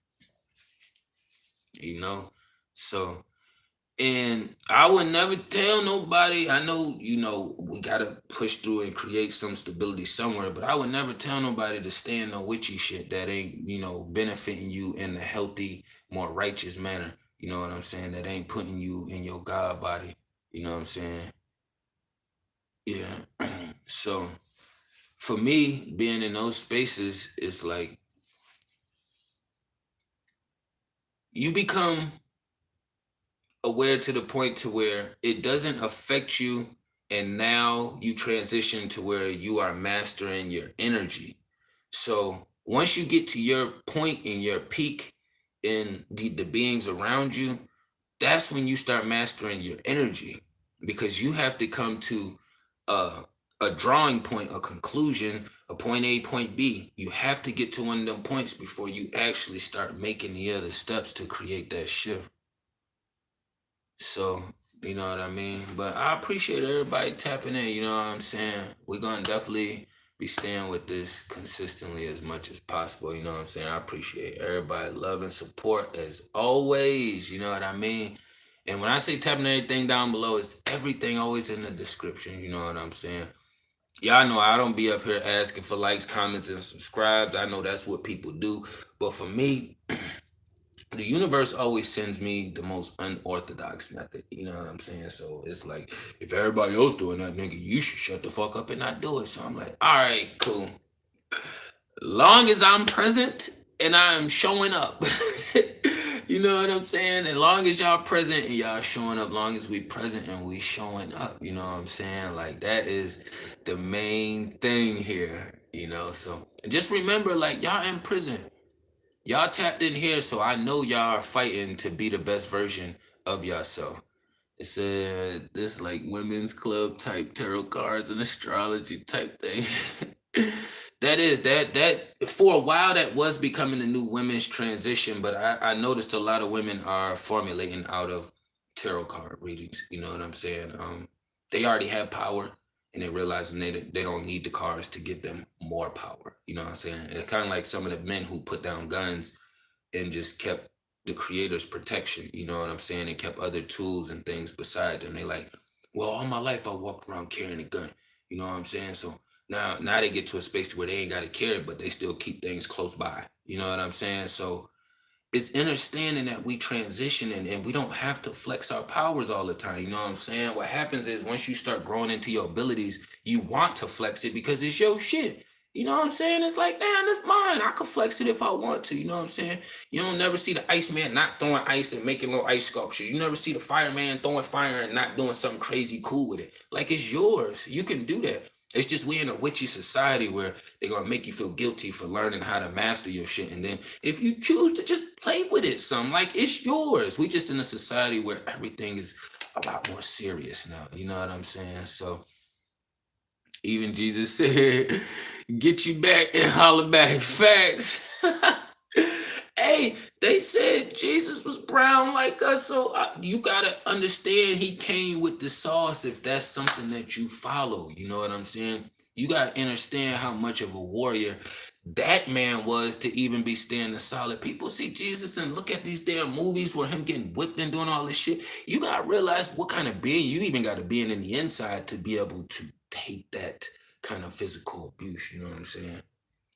[SPEAKER 1] You know? So and I would never tell nobody. I know, we gotta push through and create some stability somewhere, but I would never tell nobody to stay in no witchy shit that ain't, benefiting you in a healthy, more righteous manner. You know what I'm saying? That ain't putting you in your God body. You know what I'm saying? Yeah. So for me, being in those spaces, it's like you become aware to the point to where it doesn't affect you, and now you transition to where you are mastering your energy. So once you get to your point in your peak in the beings around you, that's when you start mastering your energy, because you have to come to a, a drawing point, a conclusion, a point A, point B. You have to get to one of them points before you actually start making the other steps to create that shift. So You know what I mean? But I appreciate everybody tapping in. You know what I'm saying? We're gonna definitely be staying with this consistently as much as possible. You know what I'm saying? I appreciate everybody love and support as always. You know what I mean? And when I say tapping everything down below, it's everything always in the description. You know what I'm saying? Y'all know I don't be up here asking for likes, comments, and subscribes. I know that's what people do. But for me, the universe always sends me the most unorthodox method. You know what I'm saying? So it's like, if everybody else doing that, nigga, you should shut the fuck up and not do it. So I'm like, all right, cool. Long as I'm present and I'm showing up. You know what I'm saying? As long as y'all present and y'all showing up, long as we present and we showing up, you know what I'm saying? Like, that is the main thing here, you know? So just remember, like, y'all in prison. Y'all tapped in here, so I know y'all are fighting to be the best version of yourself. It's this like women's club type tarot cards and astrology type thing. that for a while that was becoming the new women's transition, but I noticed a lot of women are formulating out of tarot card readings. You know what I'm saying? They already have power, and they realizing they don't need the cards to give them more power. You know what I'm saying? It's kind of like some of the men who put down guns and just kept the creator's protection, you know what I'm saying, and kept other tools and things beside them. They like, well, all my life I walked around carrying a gun, you know what I'm saying? So now they get to a space where they ain't got to carry it, but they still keep things close by, you know what I'm saying? So it's understanding that we transition and we don't have to flex our powers all the time. You know what I'm saying? What happens is once you start growing into your abilities, you want to flex it because it's your shit. You know what I'm saying? It's like, damn, it's mine. I can flex it if I want to. You know what I'm saying? You don't never see the Iceman not throwing ice and making little ice sculptures. You never see the fireman throwing fire and not doing something crazy cool with it. Like, it's yours. You can do that. It's just we in a witchy society where they're gonna make you feel guilty for learning how to master your shit. And then if you choose to just play with it some, like, it's yours. We just in a society where everything is a lot more serious now. You know what I'm saying? So even Jesus said, get you back and holler back. Facts. Hey, they said Jesus was brown like us, so you gotta understand he came with the sauce if that's something that you follow. You know what I'm saying? You gotta understand how much of a warrior that man was to even be standing solid. People see Jesus and look at these damn movies where him getting whipped and doing all this shit. You gotta realize what kind of being you even gotta be in the inside to be able to take that kind of physical abuse. You know what I'm saying?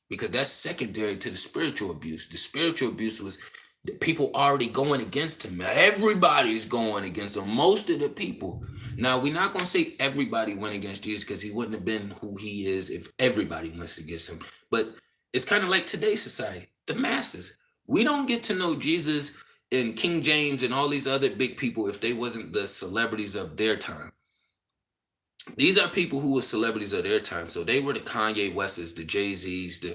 [SPEAKER 1] Because that's secondary to the spiritual abuse. The spiritual abuse was the people already going against him. Everybody's going against him. Most of the people. Now, we're not going to say everybody went against Jesus because he wouldn't have been who he is if everybody went against him. But it's kind of like today's society, the masses. We don't get to know Jesus and King James and all these other big people if they wasn't the celebrities of their time. These are people who were celebrities of their time. So they were the Kanye Wests, the Jay-Z's, the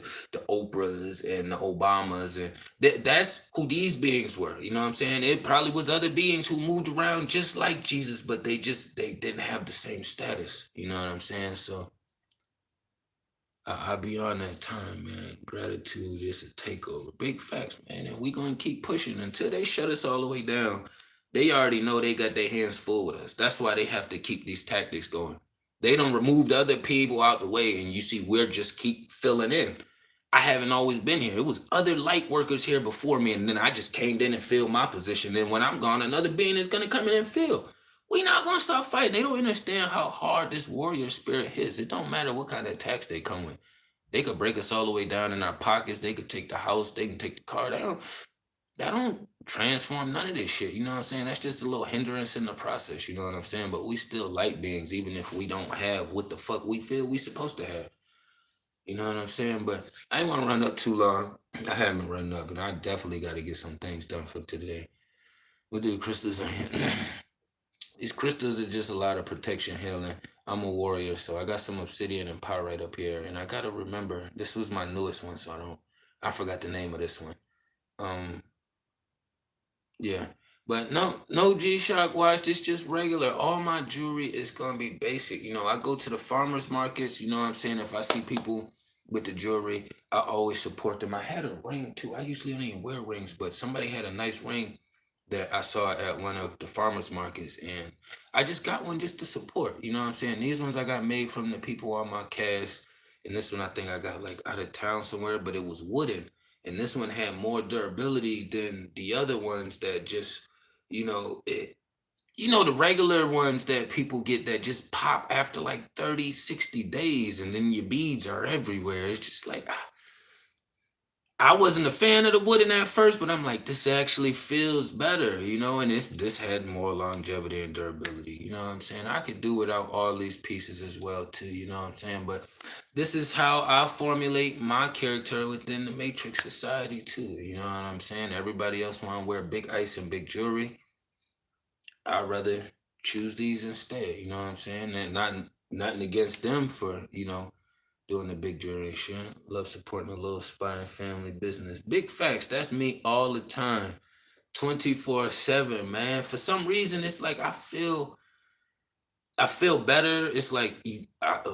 [SPEAKER 1] Oprahs, and the Obamas. And that's who these beings were. You know what I'm saying? It probably was other beings who moved around just like Jesus, but they didn't have the same status. You know what I'm saying? So I'll be on that time, man. Gratitude is a takeover. Big facts, man. And we going to keep pushing until they shut us all the way down. They already know they got their hands full with us. That's why they have to keep these tactics going. They don't remove the other people out the way, and you see we're just keep filling in. I haven't always been here. It was other light workers here before me, and then I just came in and filled my position. Then when I'm gone, another being is going to come in and fill. We not going to stop fighting. They don't understand how hard this warrior spirit hits. It don't matter what kind of attacks they come with. They could break us all the way down in our pockets. They could take the house. They can take the car down. That don't transform none of this shit. You know what I'm saying? That's just a little hindrance in the process. You know what I'm saying? But we still light beings, even if we don't have what the fuck we feel we supposed to have. You know what I'm saying? But I ain't want to run up too long. I haven't been running up, and I definitely got to get some things done for today. What do the crystals on here? These crystals are just a lot of protection, healing. I'm a warrior, so I got some obsidian and pyrite up here, and I gotta remember this was my newest one, so I forgot the name of this one. Yeah. But no G-Shock watch. It's just regular. All my jewelry is gonna be basic. You know, I go to the farmers markets, you know what I'm saying? If I see people with the jewelry, I always support them. I had a ring too. I usually don't even wear rings, but somebody had a nice ring that I saw at one of the farmers markets, and I just got one just to support. You know what I'm saying? These ones I got made from the people on my cast, and this one I think I got like out of town somewhere, but it was wooden, and this one had more durability than the other ones that just, it. The regular ones that people get that just pop after like 30, 60 days, and then your beads are everywhere. It's just like, I wasn't a fan of the wooden at first, but I'm like, this actually feels better, and this had more longevity and durability. You know what I'm saying? I could do without all these pieces as well too, you know what I'm saying? But this is how I formulate my character within the Matrix society too. You know what I'm saying? Everybody else want to wear big ice and big jewelry. I'd rather choose these instead, you know what I'm saying? And nothing against them for, doing the big journey shit. Love supporting a little aspiring family business. Big facts. That's me all the time. 24/7, man. For some reason, it's like I feel better. It's like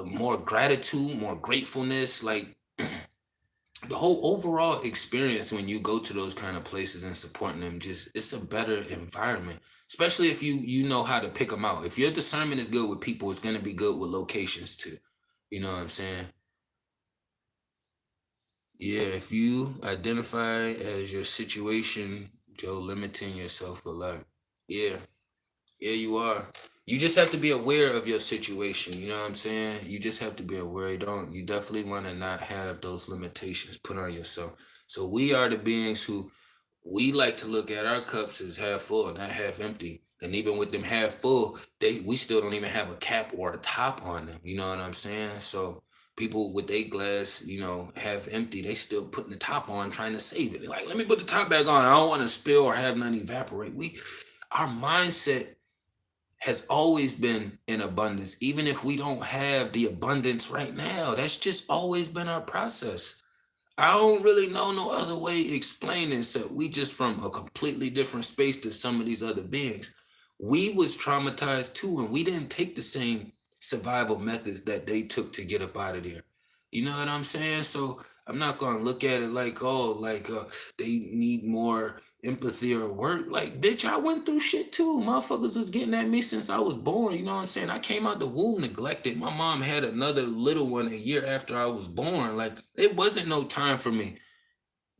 [SPEAKER 1] more gratitude, more gratefulness. Like the whole overall experience when you go to those kind of places and supporting them, just it's a better environment. Especially if you know how to pick them out. If your discernment is good with people, it's gonna be good with locations too. You know what I'm saying? Yeah, if you identify as your situation, Joe, limiting yourself a lot. Yeah, yeah, you are. You just have to be aware of your situation. You know what I'm saying? You just have to be aware. You definitely want to not have those limitations put on yourself. So we are the beings who we like to look at our cups as half full, not half empty. And even with them half full, we still don't even have a cap or a top on them. You know what I'm saying? So people with their glass, half empty, they still putting the top on, trying to save it. They're like, let me put the top back on. I don't want to spill or have none evaporate. Our mindset has always been in abundance, even if we don't have the abundance right now. That's just always been our process. I don't really know no other way to explain it, except we just from a completely different space to some of these other beings. We was traumatized too, and we didn't take the same survival methods that they took to get up out of there. You know what I'm saying? So I'm not gonna look at it like, oh, like they need more empathy or work. Like, bitch, I went through shit too. Motherfuckers was getting at me since I was born. You know what I'm saying? I came out the womb neglected. My mom had another little one a year after I was born. Like, it wasn't no time for me.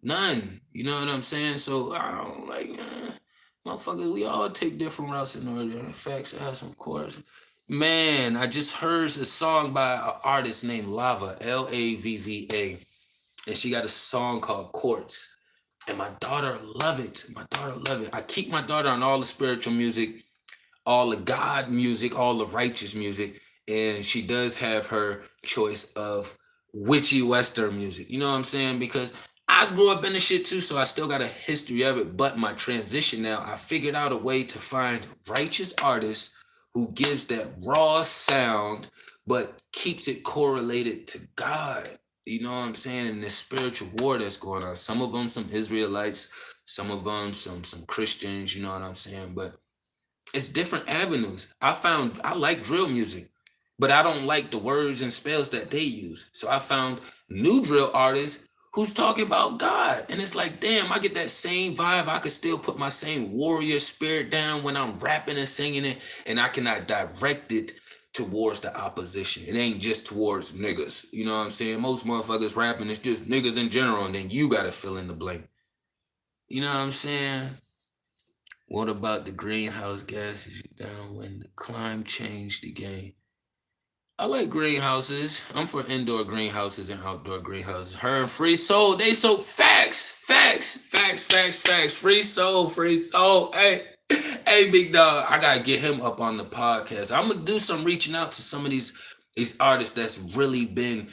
[SPEAKER 1] None. You know what I'm saying? So I don't like, motherfuckers, we all take different routes in order. Facts, ass, of course. Man, I just heard a song by an artist named Lava, Lavva, and she got a song called Quartz. And my daughter love it. My daughter love it. I keep my daughter on all the spiritual music, all the God music, all the righteous music, and she does have her choice of witchy Western music. You know what I'm saying? Because I grew up in the shit too, so I still got a history of it. But my transition now, I figured out a way to find righteous artists who gives that raw sound, but keeps it correlated to God. You know what I'm saying? In this spiritual war that's going on. Some of them, some Israelites, some of them, some Christians. You know what I'm saying? But it's different avenues. I like drill music, but I don't like the words and spells that they use. So I found new drill artists who's talking about God. And it's like, damn, I get that same vibe. I could still put my same warrior spirit down when I'm rapping and singing it, and I cannot direct it towards the opposition. It ain't just towards niggas. You know what I'm saying? Most motherfuckers rapping is just niggas in general, and then you gotta fill in the blank. You know what I'm saying? What about the greenhouse gases down when the climate changed the game? I like greenhouses. I'm for indoor greenhouses and outdoor greenhouses. Her and Free Soul, they so facts. Free Soul, Free Soul. Hey, hey, big dog. I gotta get him up on the podcast. I'm gonna do some reaching out to some of these artists that's really been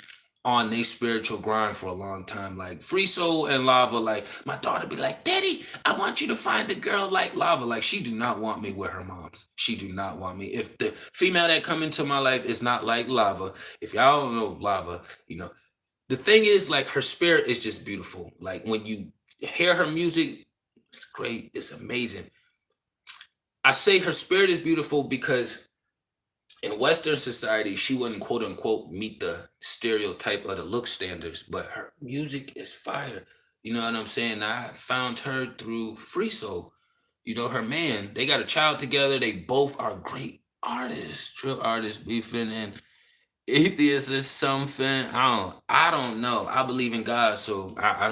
[SPEAKER 1] on their spiritual grind for a long time. Like Free Soul and Lava, like my daughter be like, Daddy, I want you to find a girl like Lava. Like she do not want me with her moms. She do not want me. If the female that come into my life is not like Lava, if y'all don't know Lava, the thing is like her spirit is just beautiful. Like when you hear her music, it's great. It's amazing. I say her spirit is beautiful because in Western society, she wouldn't quote unquote meet the stereotype of the look standards, but her music is fire. You know what I'm saying? I found her through Free Soul. You know, her man, they got a child together. They both are great artists, drill artists, beefing and atheists or something. I don't know. I believe in God, so I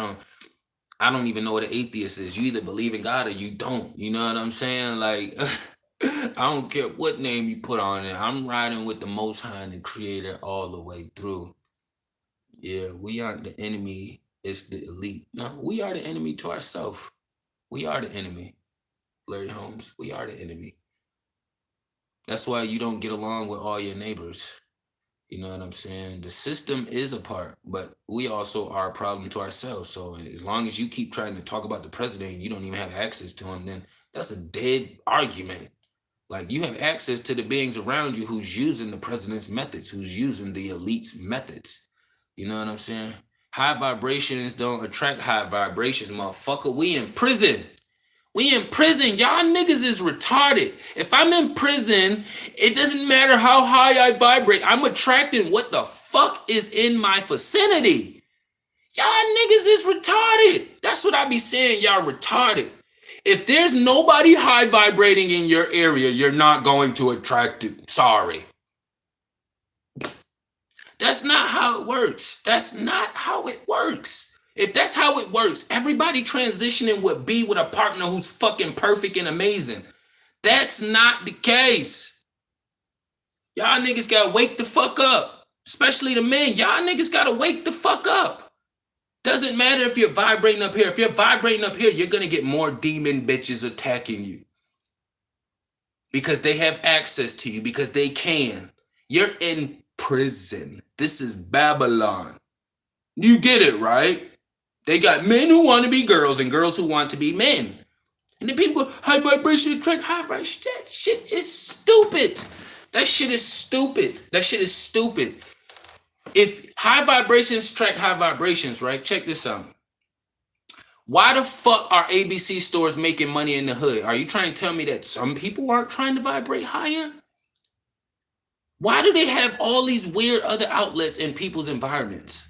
[SPEAKER 1] don't even know what an atheist is. You either believe in God or you don't. You know what I'm saying? Like I don't care what name you put on it. I'm riding with the Most High and the Creator all the way through. Yeah, we aren't the enemy. It's the elite. No, we are the enemy to ourselves. We are the enemy. Larry Holmes, we are the enemy. That's why you don't get along with all your neighbors. You know what I'm saying? The system is a part, but we also are a problem to ourselves. So as long as you keep trying to talk about the president and you don't even have access to him, then that's a dead argument. Like you have access to the beings around you who's using the president's methods, who's using the elite's methods. You know what I'm saying? High vibrations don't attract high vibrations, motherfucker. We in prison. We in prison. Y'all niggas is retarded. If I'm in prison, it doesn't matter how high I vibrate. I'm attracting what the fuck is in my vicinity. Y'all niggas is retarded. That's what I be saying. Y'all retarded. If there's nobody high vibrating in your area, you're not going to attract it. Sorry. That's not how it works. That's not how it works. If that's how it works, everybody transitioning would be with a partner who's fucking perfect and amazing. That's not the case. Y'all niggas gotta wake the fuck up. Especially the men. Y'all niggas gotta wake the fuck up. Doesn't matter if you're vibrating up here. If you're vibrating up here, you're gonna get more demon bitches attacking you. Because they have access to you. Because they can. You're in prison. This is Babylon. You get it, right? They got men who want to be girls and girls who want to be men. And then people go, high vibration attract high vibration. That shit is stupid. That shit is stupid. That shit is stupid. If high vibrations attract high vibrations, right? Check this out. Why the fuck are ABC stores making money in the hood? Are you trying to tell me that some people aren't trying to vibrate higher? Why do they have all these weird other outlets in people's environments?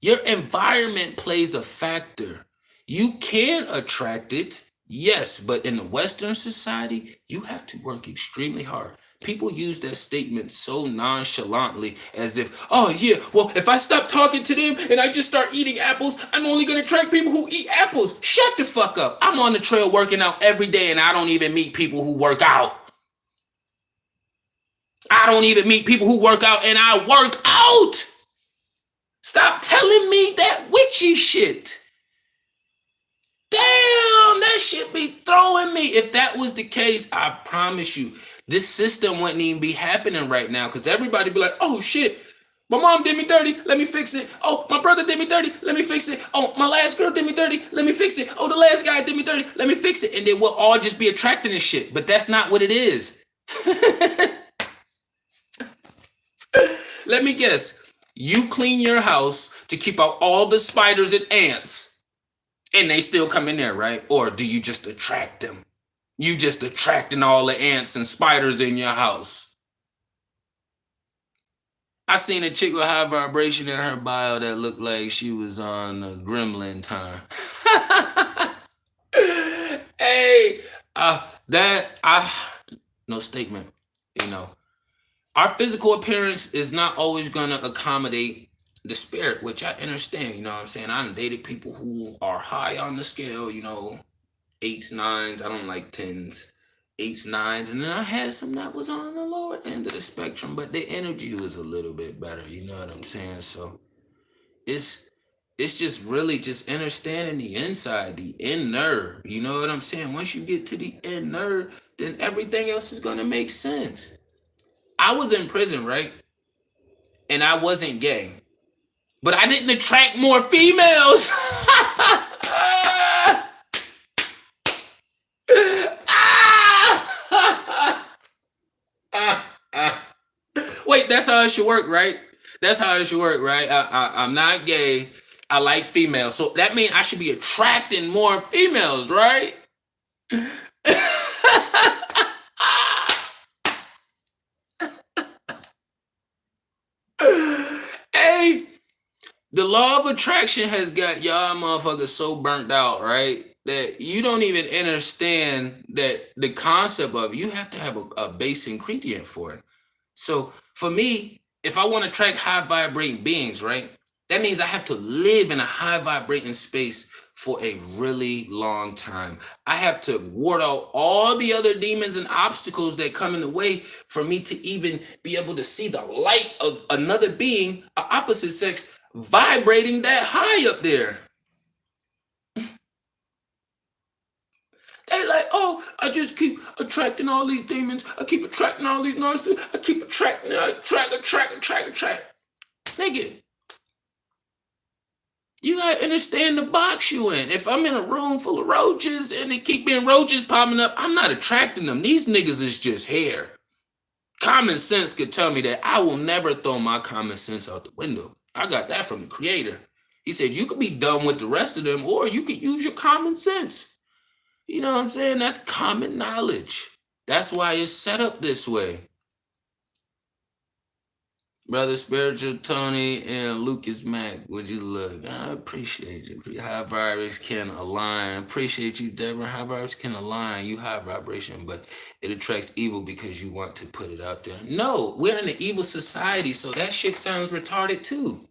[SPEAKER 1] Your environment plays a factor. You can attract it, yes, but in the Western society, you have to work extremely hard. People use that statement so nonchalantly as if, oh yeah, well, if I stop talking to them and I just start eating apples, I'm only going to attract people who eat apples. Shut the fuck up. I'm on the trail working out every day and I don't even meet people who work out. I don't even meet people who work out and I work out. Stop telling me that witchy shit. Damn, that shit be throwing me. If that was the case, I promise you, this system wouldn't even be happening right now because everybody be like, oh shit, my mom did me dirty, let me fix it. Oh, my brother did me dirty, let me fix it. Oh, my last girl did me dirty, let me fix it. Oh, the last guy did me dirty, let me fix it. And then we'll all just be attracting this shit. But that's not what it is. Let me guess. You clean your house to keep out all the spiders and ants, and they still come in there, right? Or do you just attract them? You just attracting all the ants and spiders in your house. I seen a chick with high vibration in her bio that looked like she was on Gremlin time. Hey, no statement, you know. Our physical appearance is not always going to accommodate the spirit, which I understand. You know what I'm saying? I done dated people who are high on the scale, you know, 8s, 9s. I don't like 10s, 8s, 9s. And then I had some that was on the lower end of the spectrum, but the energy was a little bit better. You know what I'm saying? So it's just really just understanding the inside, the inner. You know what I'm saying? Once you get to the inner, then everything else is going to make sense. I was in prison, right? And I wasn't gay. But I didn't attract more females. Wait, that's how it should work, right? That's how it should work, right? I'm not gay. I like females. So that means I should be attracting more females, right? Hey, the law of attraction has got y'all motherfuckers so burnt out, right? that you don't even understand that the concept of it. You have to have a base ingredient for it. So for me, if I want to attract high vibrating beings, right, that means I have to live in a high vibrating space for a really long time. I have to ward out all the other demons and obstacles that come in the way for me to even be able to see the light of another being, opposite sex, vibrating that high up there. They like, oh, I just keep attracting all these demons. I keep attracting all these narcissists. I keep attracting, attract. Nigga, you gotta understand the box you in. If I'm in a room full of roaches and they keep being roaches popping up, I'm not attracting them. These niggas is just hair. Common sense could tell me that I will never throw my common sense out the window. I got that from the creator. He said you could be done with the rest of them, or you could use your common sense. You know what I'm saying? That's common knowledge. That's why it's set up this way. Brother Spiritual Tony and Lucas Mack, would you look? I appreciate you. High vibers can align. Appreciate you, Deborah. High vibers can align. You high vibration, but it attracts evil because you want to put it out there. No, we're in an evil society, so that shit sounds retarded too.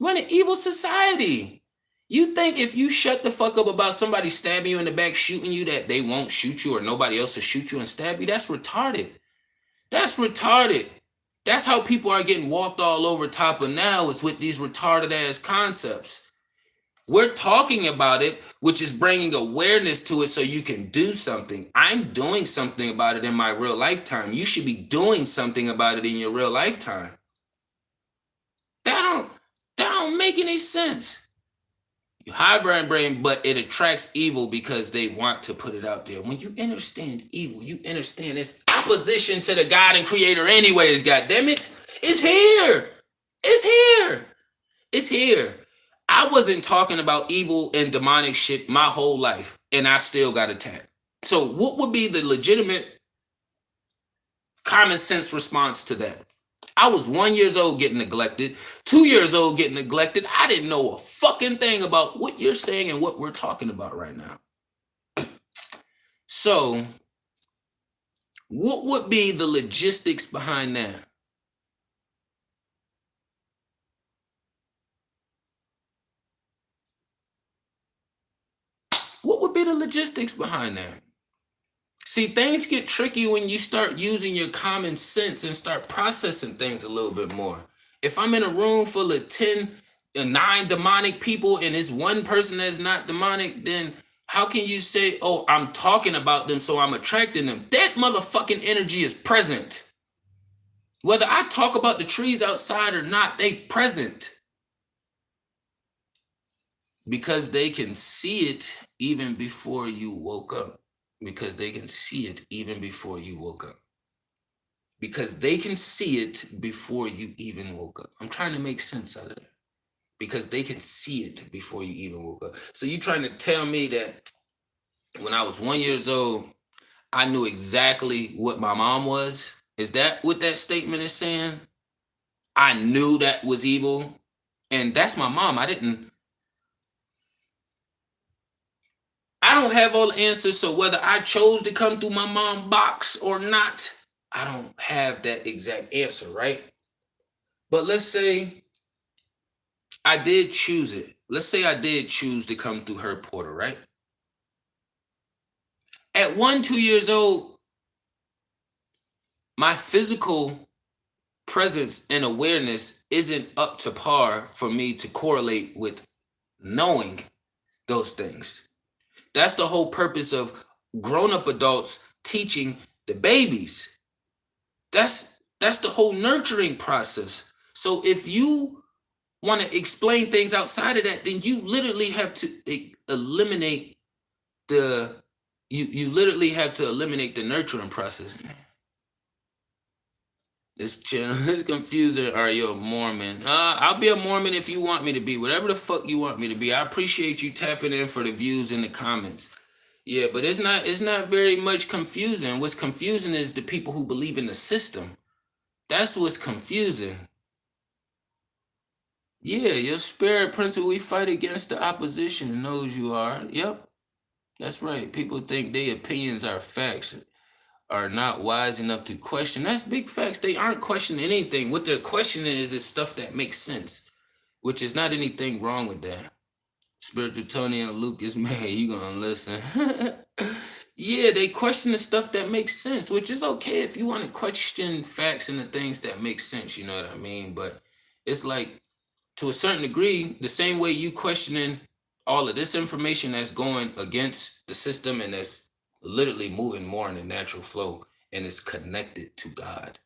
[SPEAKER 1] We're in an evil society. You think if you shut the fuck up about somebody stabbing you in the back, shooting you, that they won't shoot you or nobody else will shoot you and stab you? That's retarded. That's retarded. That's how people are getting walked all over top of now, is with these retarded ass concepts. We're talking about it, which is bringing awareness to it so you can do something. I'm doing something about it in my real lifetime. You should be doing something about it in your real lifetime. That don't make any sense. You high brain, but it attracts evil because they want to put it out there. When you understand evil, you understand it's opposition to the God and Creator anyways, goddammit. It's here. It's here. It's here. I wasn't talking about evil and demonic shit my whole life, and I still got attacked. So what would be the legitimate common sense response to that? I was 1 year old getting neglected, 2 years old getting neglected. I didn't know a fucking thing about what you're saying and what we're talking about right now. So, what would be the logistics behind that? What would be the logistics behind that? See, things get tricky when you start using your common sense and start processing things a little bit more. If I'm in a room full of 10 and 9 demonic people and it's one person that's not demonic, then how can you say, oh, I'm talking about them, so I'm attracting them? That motherfucking energy is present. Whether I talk about the trees outside or not, they present. Because they can see it even before you woke up. Because they can see it even before you woke up. Because they can see it before you even woke up. I'm trying to make sense out of that. Because they can see it before you even woke up. So you're trying to tell me that when I was 1 year old, I knew exactly what my mom was? Is that what that statement is saying? I knew that was evil. And that's my mom. I don't have all the answers, so whether I chose to come through my mom's box or not, I don't have that exact answer, right? But let's say I did choose it. Let's say I did choose to come through her portal, right? At 1, 2 years old, my physical presence and awareness isn't up to par for me to correlate with knowing those things. That's the whole purpose of grown-up adults teaching the babies. That's the whole nurturing process. So if you want to explain things outside of that, then you literally have to eliminate the nurturing process. This channel is confusing. Are you a Mormon? I'll be a Mormon if you want me to be. Whatever the fuck you want me to be. I appreciate you tapping in for the views in the comments. Yeah, but it's not very much confusing. What's confusing is the people who believe in the system. That's what's confusing. Yeah, your spirit principle, we fight against the opposition, knows you are. Yep. That's right. People think their opinions are facts, are not wise enough to question. That's big facts. They aren't questioning anything. What they're questioning is stuff that makes sense, which is not anything wrong with that. Spiritual Tony and Lucas, man, you gonna listen. Yeah, they question the stuff that makes sense, which is okay if you want to question facts and the things that make sense, you know what I mean? But it's like, to a certain degree, the same way you questioning all of this information that's going against the system and that's literally moving more in the natural flow and it's connected to God.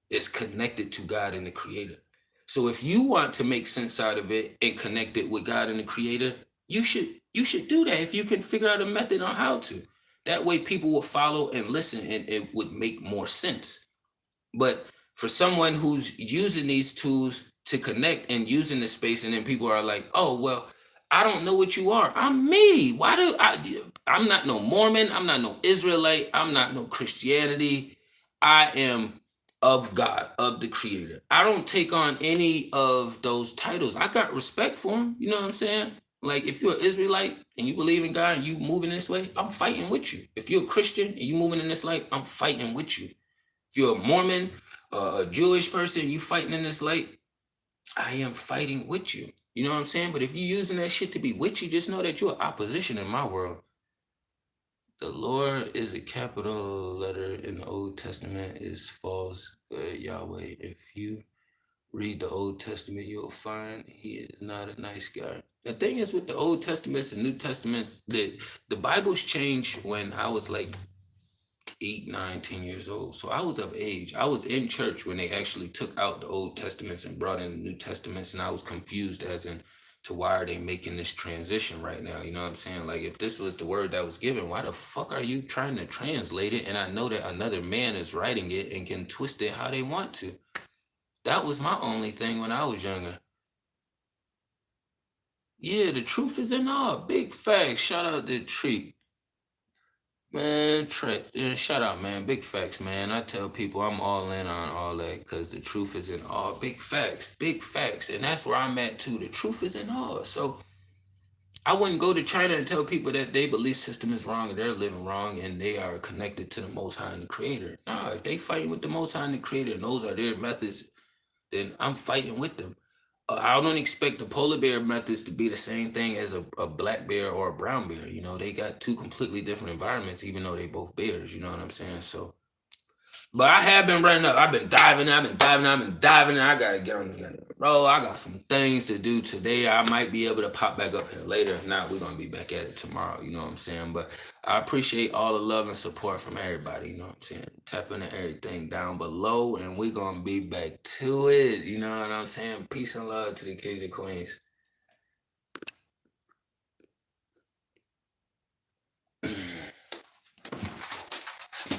[SPEAKER 1] It's connected to God and the creator. So if you want to make sense out of it and connect it with God and the creator, you should do that if you can figure out a method on how to. That way people will follow and listen and it would make more sense. But for someone who's using these tools to connect and using the space, and then people are like, "Oh, well, I don't know what you are. I'm me. Why do I? I'm not no Mormon. I'm not no Israelite. I'm not no Christianity. I am of God, of the Creator. I don't take on any of those titles. I got respect for them. You know what I'm saying? Like if you're an Israelite and you believe in God and you moving this way, I'm fighting with you. If you're a Christian and you moving in this light, I'm fighting with you. If you're a Mormon, a Jewish person, you fighting in this light, I am fighting with you. You know what I'm saying? But if you're using that shit to be with you, just know that you're opposition in my world. The Lord is a capital letter in the Old Testament is false, Yahweh. If you read the Old Testament, you'll find he is not a nice guy. The thing is with the Old Testaments and New Testaments, the Bible's changed when I was like 8, 9, 10 years old. So I was of age. I was in church when they actually took out the Old Testaments and brought in the New Testaments, and I was confused as in to why are they making this transition right now? You know what I'm saying? Like if this was the word that was given, why the fuck are you trying to translate it? And I know that another man is writing it and can twist it how they want to. That was my only thing when I was younger. Yeah, the truth is in all. Big facts. Shout out to Treat. Man, Trent, yeah, shout out, man. Big facts, man. I tell people I'm all in on all that because the truth is in all. Big facts, big facts. And that's where I'm at too. The truth is in all. So I wouldn't go to China and tell people that their belief system is wrong and they're living wrong and they are connected to the Most High and the Creator. Nah, if they fighting with the Most High and the Creator and those are their methods, then I'm fighting with them. I don't expect the polar bear methods to be the same thing as a black bear or a brown bear. You know, they got two completely different environments, even though they both bears. You know what I'm saying? So, but I have been running up. I've been diving. I gotta get on the road. I got some things to do today. I might be able to pop back up here later. If not, we're gonna be back at it tomorrow. You know what I'm saying? But I appreciate all the love and support from everybody. You know what I'm saying? Tap into everything down below, and we're gonna be back to it. You know what I'm saying? Peace and love to the Kings and Queens.